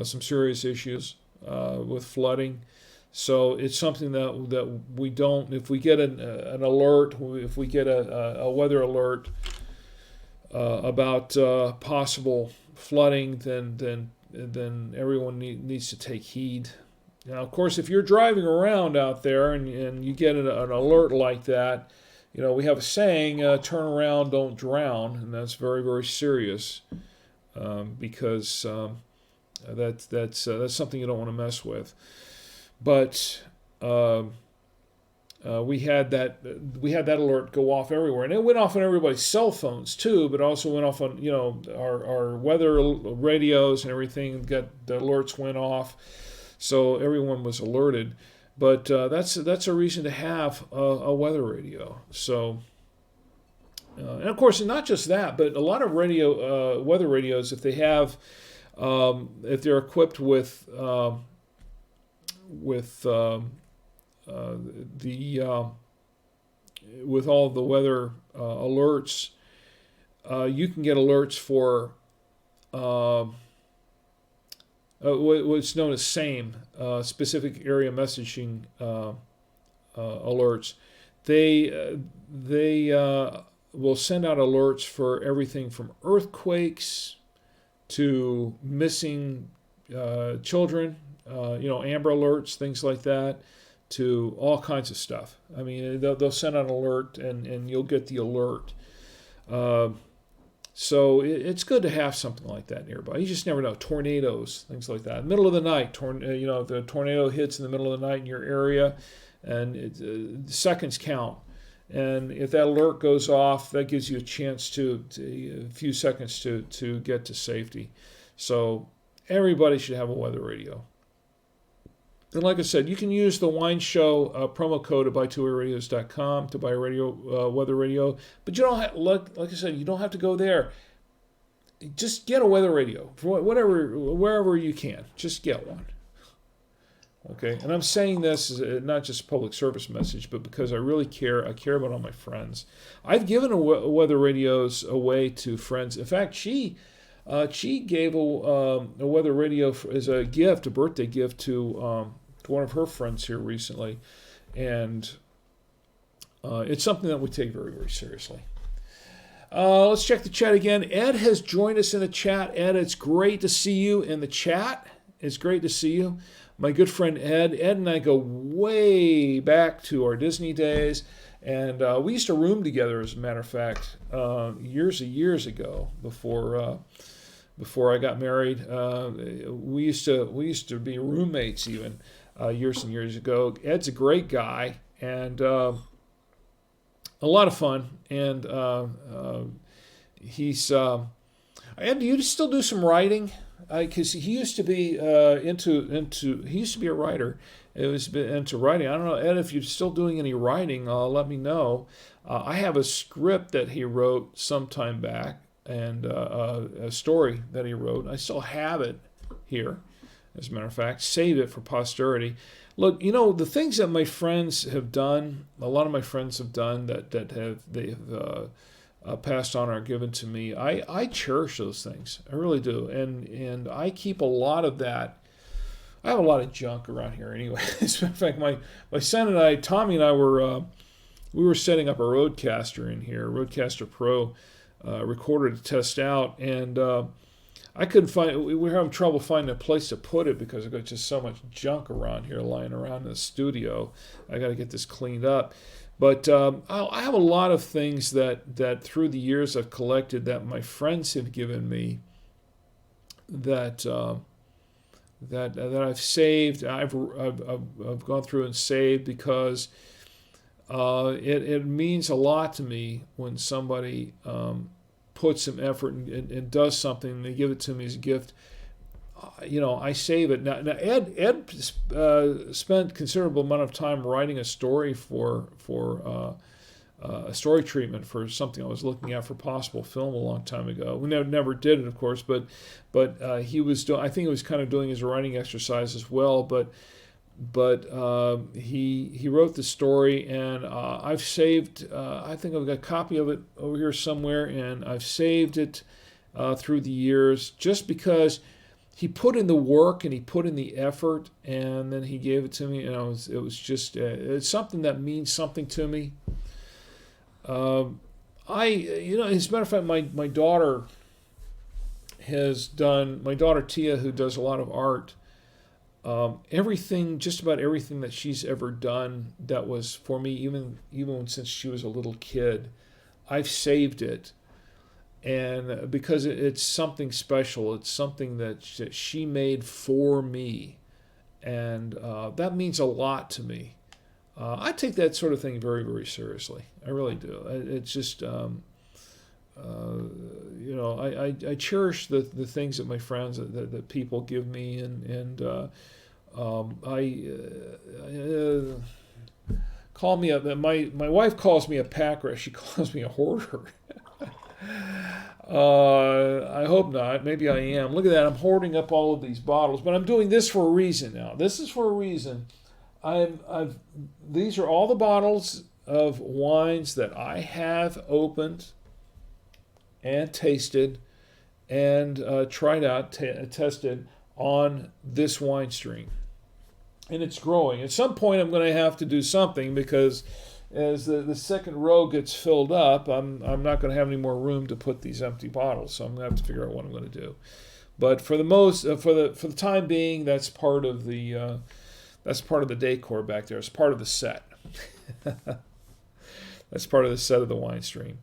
some serious issues with flooding. So it's something that we don't. If we get an alert, if we get a weather alert about possible flooding, then everyone needs to take heed. Now, of course, if you're driving around out there and you get an alert like that, we have a saying, turn around, don't drown, and that's very, very serious because that's something you don't want to mess with. But we had that alert go off everywhere, and it went off on everybody's cell phones too, but also went off on our weather radios and everything. The alerts went off, so everyone was alerted. But that's a reason to have a weather radio. So, and of course, not just that, but a lot of weather radios, if they're equipped with all the weather alerts, you can get alerts for what's known as SAME, specific area messaging alerts. They will send out alerts for everything from earthquakes to missing children, Amber Alerts, things like that, to all kinds of stuff. I mean, they'll send out an alert, and you'll get the alert. So it's good to have something like that nearby. You just never know. Tornadoes, things like that. Middle of the night, if the tornado hits in the middle of the night in your area, and seconds count. And if that alert goes off, that gives you a chance a few seconds to get to safety. So everybody should have a weather radio. And like I said, you can use the Wine Show promo code at buy2wayradios.com to buy a weather radio. But you don't have, like I said, you don't have to go there. just get a weather radio for wherever you can. Just get one. Okay, and I'm saying this as not just a public service message, but because I really care. I care about all my friends. I've given weather radios away to friends. In fact, she gave a weather radio as a gift, a birthday gift to one of her friends here recently, and it's something that we take very, very seriously. Let's check the chat again. Ed has joined us in the chat. Ed, it's great to see you in the chat. It's great to see you. My good friend Ed. Ed and I go way back to our Disney days, and we used to room together, as a matter of fact, years and years ago before I got married. We used to be roommates even years and years ago. Ed's a great guy and a lot of fun, and he's. Ed, do you still do some writing? Because he used to be he used to be a writer. It was into writing. I don't know, Ed, if you're still doing any writing, let me know. I have a script that he wrote some time back, and a story that he wrote. I still have it here, as a matter of fact. Save it for posterity. Look, the things that my friends have done, a lot of my friends have done they've passed on or given to me. I cherish those things. I really do. And I keep a lot of that. I have a lot of junk around here anyway. As a matter of fact, my son and I, Tommy and I we were setting up a Rodecaster in here, Rodecaster Pro recorder to test out, and I couldn't find. We were having trouble finding a place to put it because I've got just so much junk around here lying around in the studio. I got to get this cleaned up. But I have a lot of things that through the years I've collected that my friends have given me that I've saved. I've gone through and saved because it means a lot to me when somebody puts some effort and does something and they give it to me as a gift. I save it. Now Ed spent a considerable amount of time writing a story for a story treatment for something I was looking at for possible film a long time ago. We never did it, of course, but he was doing. I think he was kind of doing his writing exercise as well. But he wrote the story, and I've saved. I think I've got a copy of it over here somewhere, and I've saved it through the years just because. He put in the work and he put in the effort, and then he gave it to me. And it was just it's something that means something to me. As a matter of fact, my daughter has done. My daughter Tia, who does a lot of art, just about everything that she's ever done that was for me, even since she was a little kid, I've saved it. And because it's something special, it's something that she made for me, and that means a lot to me. I take that sort of thing very, very seriously. I really do. It's just, I cherish the things that my friends, that people give me, and call me my wife calls me a packer. She calls me a hoarder. I hope not. Maybe I am. Look at that. I'm hoarding up all of these bottles, but I'm doing this for a reason now. This is for a reason. These are all the bottles of wines that I have opened and tasted and tried out, tested on this wine stream. And it's growing. At some point, I'm going to have to do something because as the second row gets filled up, I'm not going to have any more room to put these empty bottles, so I'm going to have to figure out what I'm going to do. But for the time being, that's part of the decor back there. It's part of the set. That's part of the set of the wine stream.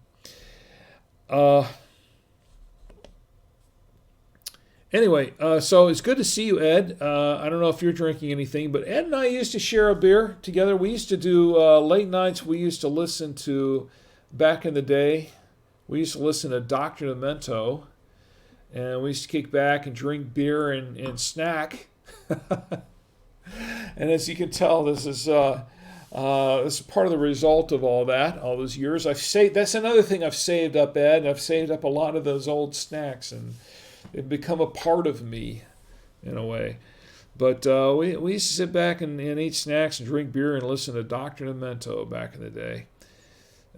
Anyway, so it's good to see you, Ed. I don't know if you're drinking anything, but Ed and I used to share a beer together. We used to do late nights. We used to listen to, back in the day, we used to listen to Dr. Demento, and we used to kick back and drink beer and snack. And as you can tell, this is This is part of the result of all that, all those years. I've saved. That's another thing I've saved up, Ed. I've saved up a lot of those old snacks, and they've become a part of me, in a way. But we used to sit back and eat snacks and drink beer and listen to Dr. Demento back in the day.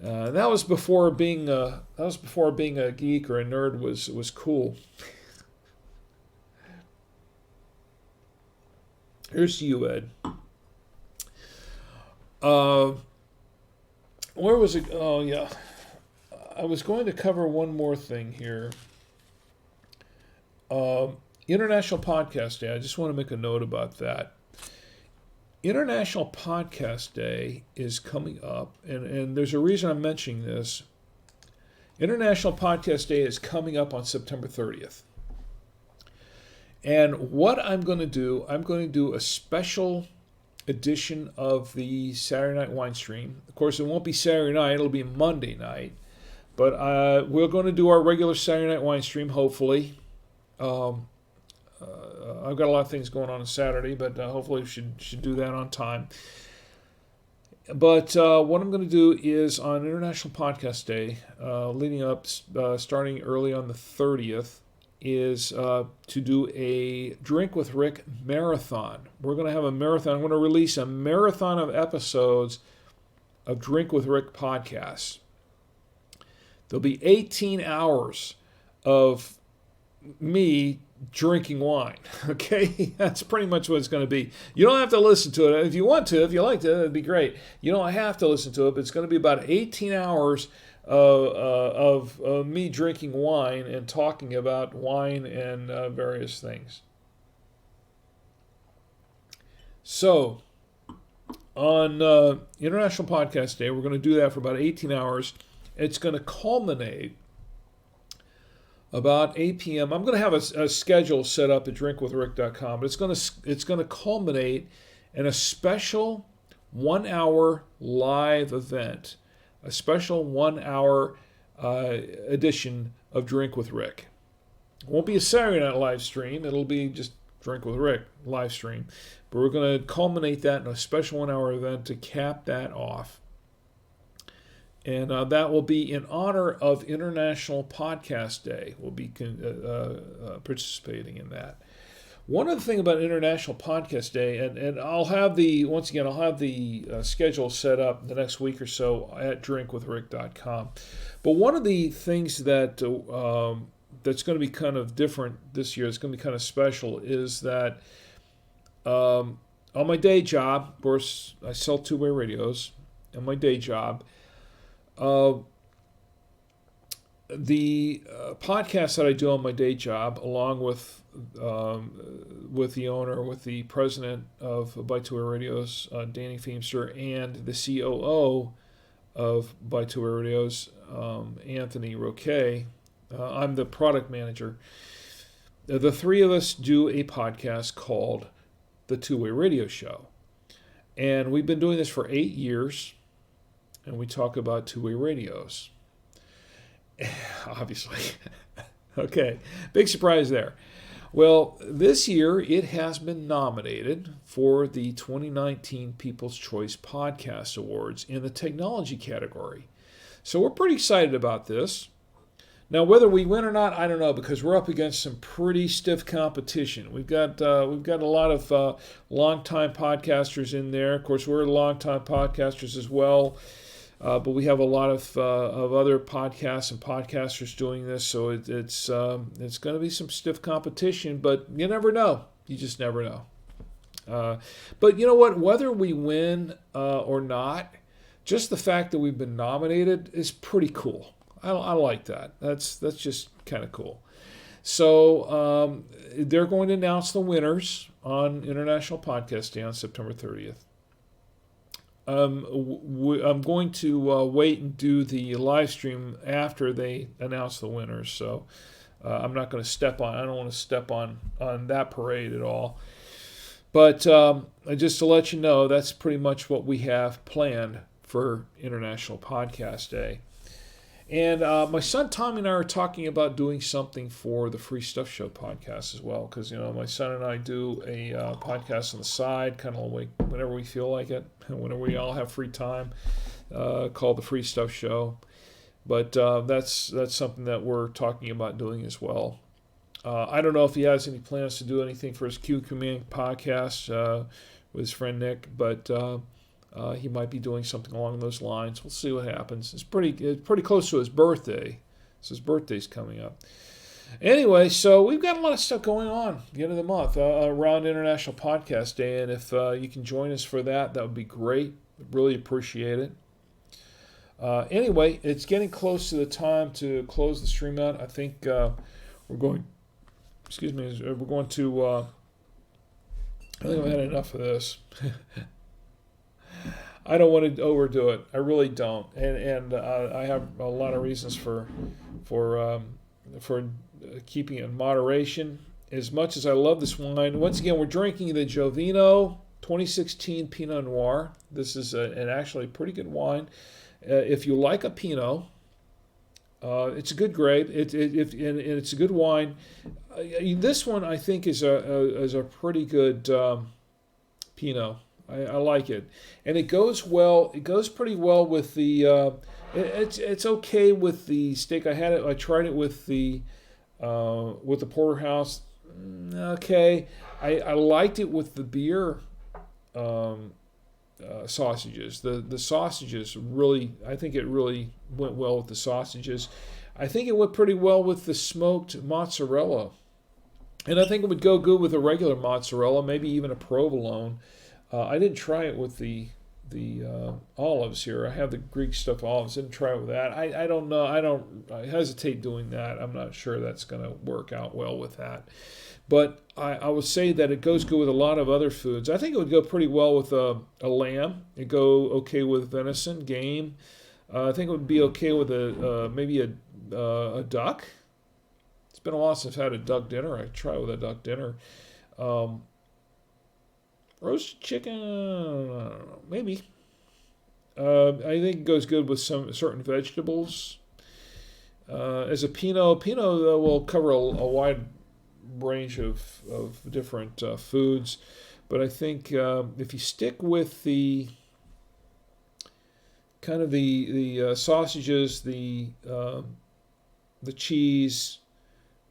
That was before being a geek or a nerd was cool. Here's to you, Ed. Where was it? Oh, yeah. I was going to cover one more thing here. International Podcast Day. I just want to make a note about that. International Podcast Day is coming up, and there's a reason I'm mentioning this. International Podcast Day is coming up on September 30th. And what I'm going to do a special edition of the Saturday Night Wine Stream. Of course, it won't be Saturday night, it'll be Monday night. But we're going to do our regular Saturday Night Wine Stream, hopefully. I've got a lot of things going on Saturday, but hopefully we should do that on time. But what I'm going to do is on International Podcast Day, leading up, starting early on the 30th, is to do a Drink with Rick marathon. We're going to have a marathon. I'm going to release a marathon of episodes of Drink with Rick podcasts. There'll be 18 hours of me drinking wine. Okay? That's pretty much what it's going to be. You don't have to listen to it. If you want to, if you like to, it'd be great. You don't have to listen to it, but it's going to be about 18 hours of me drinking wine and talking about wine and various things. So, on International Podcast Day, we're going to do that for about 18 hours. It's going to culminate about 8 p.m. I'm going to have a schedule set up at drinkwithrick.com, but it's going to culminate in a special 1-hour live event. A special 1-hour edition of Drink with Rick. It won't be a Saturday night live stream. It'll be just Drink with Rick live stream. But we're going to culminate that in a special 1-hour event to cap that off. And that will be in honor of International Podcast Day. We'll be participating in that. One other thing about International Podcast Day, and I'll have the schedule set up the next week or so at drinkwithrick.com. But one of the things that that's going to be kind of different this year, it's going to be kind of special, is that on my day job, of course, I sell two-way radios. On my day job, the podcast that I do on my day job, along with the owner, with the president of By Two Way Radios, Danny Feemster, and the COO of By Two Way Radios, Anthony Roque. I'm the product manager. The three of us do a podcast called The Two-Way Radio Show. And we've been doing this for 8 years, and we talk about two-way radios. Obviously. Okay, big surprise there. Well, this year it has been nominated for the 2019 People's Choice Podcast Awards in the technology category. So we're pretty excited about this. Now, whether we win or not, I don't know, because we're up against some pretty stiff competition. We've got a lot of longtime podcasters in there. Of course, we're longtime podcasters as well. But we have a lot of other podcasts and podcasters doing this, so it's going to be some stiff competition. But you never know; you just never know. But you know what? Whether we win or not, just the fact that we've been nominated is pretty cool. I like that. That's just kind of cool. So they're going to announce the winners on International Podcast Day on September 30th. I'm going to wait and do the live stream after they announce the winners. So I'm not going to step on. I don't want to step on that parade at all. But just to let you know, that's pretty much what we have planned for International Podcast Day. And my son Tommy and I are talking about doing something for the Free Stuff Show podcast as well, because my son and I do a podcast on the side, kind of like whenever we feel like it, whenever we all have free time, called the Free Stuff Show. But that's something that we're talking about doing as well. I don't know if he has any plans to do anything for his Q Command podcast with his friend Nick, but he might be doing something along those lines. We'll see what happens. It's pretty close to his birthday, so his birthday's coming up. Anyway, so we've got a lot of stuff going on at the end of the month around International Podcast Day, and if you can join us for that, that would be great. Really appreciate it. Anyway, it's getting close to the time to close the stream out. I think we're going to. I think I've had enough of this. I don't want to overdo it. I really don't, and I have a lot of reasons for keeping it in moderation. As much as I love this wine, once again, we're drinking the Jovino 2016 Pinot Noir. This is an actually pretty good wine. If you like a Pinot, it's a good grape. And it's a good wine. This one I think is a pretty good Pinot. I like it, and it goes well. It goes pretty well with the. It's okay with the steak. I tried it with the porterhouse. Okay, I liked it with the beer sausages. The sausages really. I think it really went well with the sausages. I think it went pretty well with the smoked mozzarella, and I think it would go good with a regular mozzarella, maybe even a provolone. I didn't try it with the olives here. I have the Greek stuffed olives. Didn't try it with that. I don't know. I hesitate doing that. I'm not sure that's going to work out well with that. But I would say that it goes good with a lot of other foods. I think it would go pretty well with a lamb. It'd go okay with venison, game. I think it would be okay with maybe a duck. It's been a while since I've had a duck dinner. I try it with a duck dinner. Roasted chicken, I don't know, maybe. I think it goes good with some certain vegetables. As a Pinot will cover a wide range of different foods, but I think if you stick with the kind of the sausages, the cheese.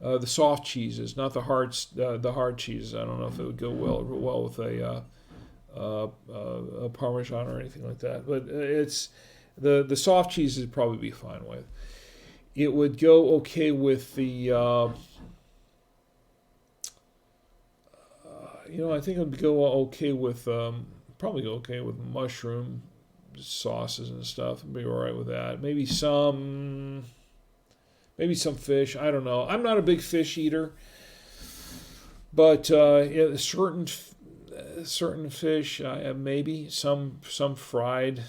The soft cheeses, not the hard cheeses. I don't know if it would go well with a Parmesan or anything like that. But it's the soft cheeses would probably be fine with. It would go okay with the. I think it would go okay with probably go okay with mushroom sauces and stuff. It'd be all right with that. Maybe some fish. I don't know. I'm not a big fish eater, but certain fish, maybe some fried,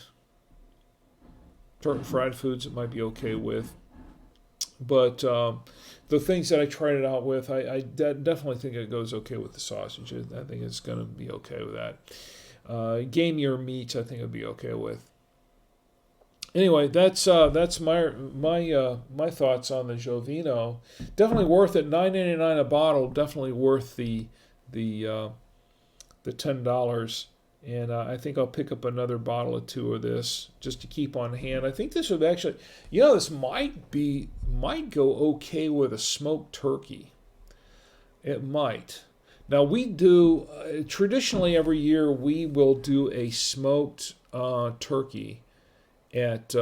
certain fried foods it might be okay with. But the things that I tried it out with, I definitely think it goes okay with the sausages. I think it's going to be okay with that. Gamier meats, I think it'd be okay with. Anyway, that's my thoughts on the Jovino. Definitely worth it. $9.99 a bottle. Definitely worth the $10. And I think I'll pick up another bottle or two of this just to keep on hand. I think this would actually, this might go okay with a smoked turkey. It might. Now we do traditionally every year we will do a smoked turkey. At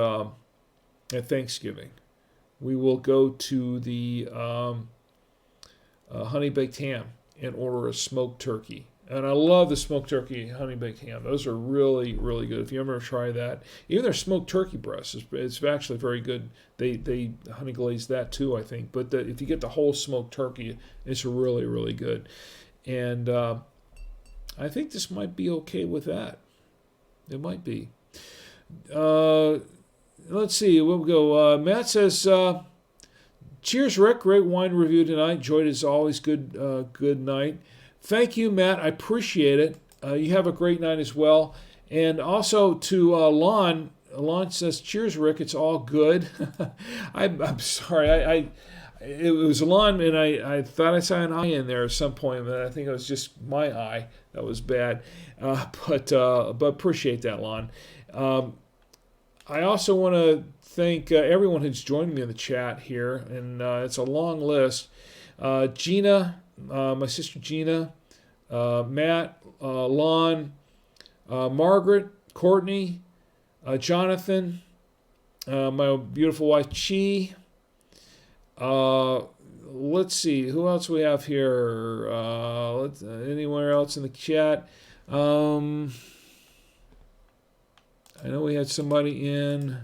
Thanksgiving, we will go to the honey baked ham and order a smoked turkey. And I love the smoked turkey and honey baked ham. Those are really, really good. If you ever try that, even their smoked turkey breasts, it's actually very good. They honey glaze that too, I think. But if you get the whole smoked turkey, it's really, really good. And I think this might be okay with that. It might be. Let's see. We'll go. Matt says, "Cheers, Rick. Great wine review tonight. Enjoyed it as always. Good night." Thank you, Matt. I appreciate it. You have a great night as well. And also to Lon, Alon says, "Cheers, Rick. It's all good." I'm sorry. It was Alon, and I thought I saw an eye in there at some point, but I think it was just my eye that was bad. But appreciate that, Alon. I also want to thank everyone who's joined me in the chat here, and it's a long list. Gina, my sister Gina, Matt, Lon, Margaret, Courtney, Jonathan, my beautiful wife Chi. Let's see, who else we have here? Anywhere else in the chat? I know we had somebody in.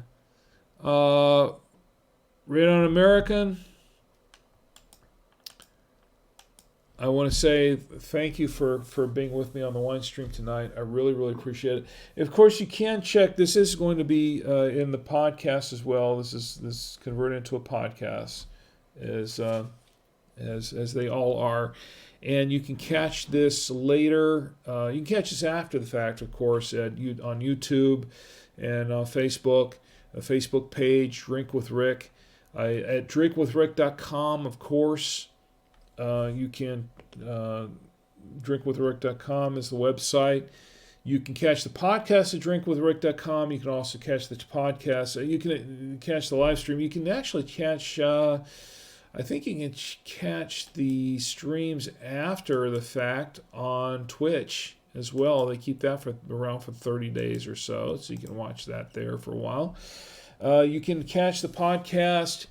Red on American. I want to say thank you for being with me on the wine stream tonight. I really, really appreciate it. Of course, you can check. This is going to be in the podcast as well. This is converted into a podcast, as they all are. And you can catch this later. You can catch this after the fact, of course, on YouTube and on Facebook. A Facebook page, Drink with Rick. At drinkwithrick.com, of course. You can drinkwithrick.com is the website. You can catch the podcast at drinkwithrick.com. You can also catch the podcast. You can catch the live stream. You can actually catch, I think you can catch the streams after the fact on Twitch as well. They keep that around for 30 days or so you can watch that there for a while. You can catch the podcast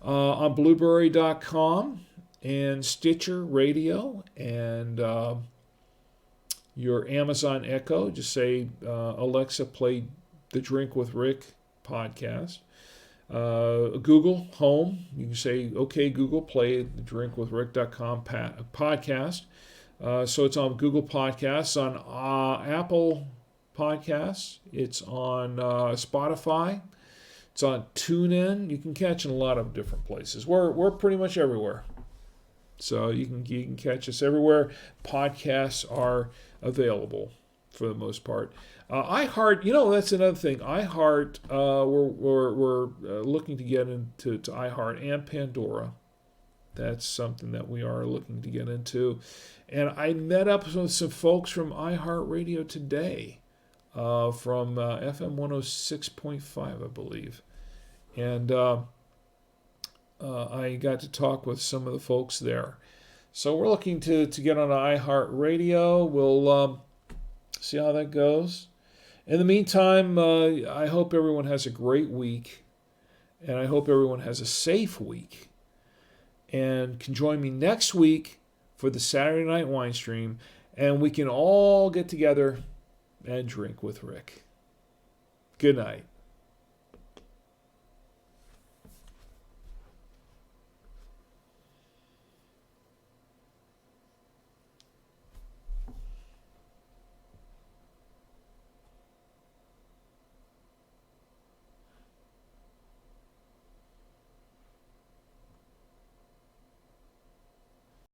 on blueberry.com. and Stitcher Radio and your Amazon Echo. Just say, Alexa, play the Drink with Rick podcast. Google Home, you can say, okay, Google, play the drinkwithrick.com podcast. So it's on Google Podcasts, on Apple Podcasts. It's on Spotify. It's on TuneIn. You can catch in a lot of different places. We're pretty much everywhere. So you can catch us everywhere. Podcasts are available for the most part. iHeart, that's another thing. iHeart, we're looking to get into iHeart and Pandora. That's something that we are looking to get into. And I met up with some folks from iHeartRadio today, from FM 106.5, I believe. And I got to talk with some of the folks there. So we're looking to get on iHeartRadio. We'll see how that goes. In the meantime, I hope everyone has a great week. And I hope everyone has a safe week. And can join me next week for the Saturday Night Wine Stream. And we can all get together and drink with Rick. Good night.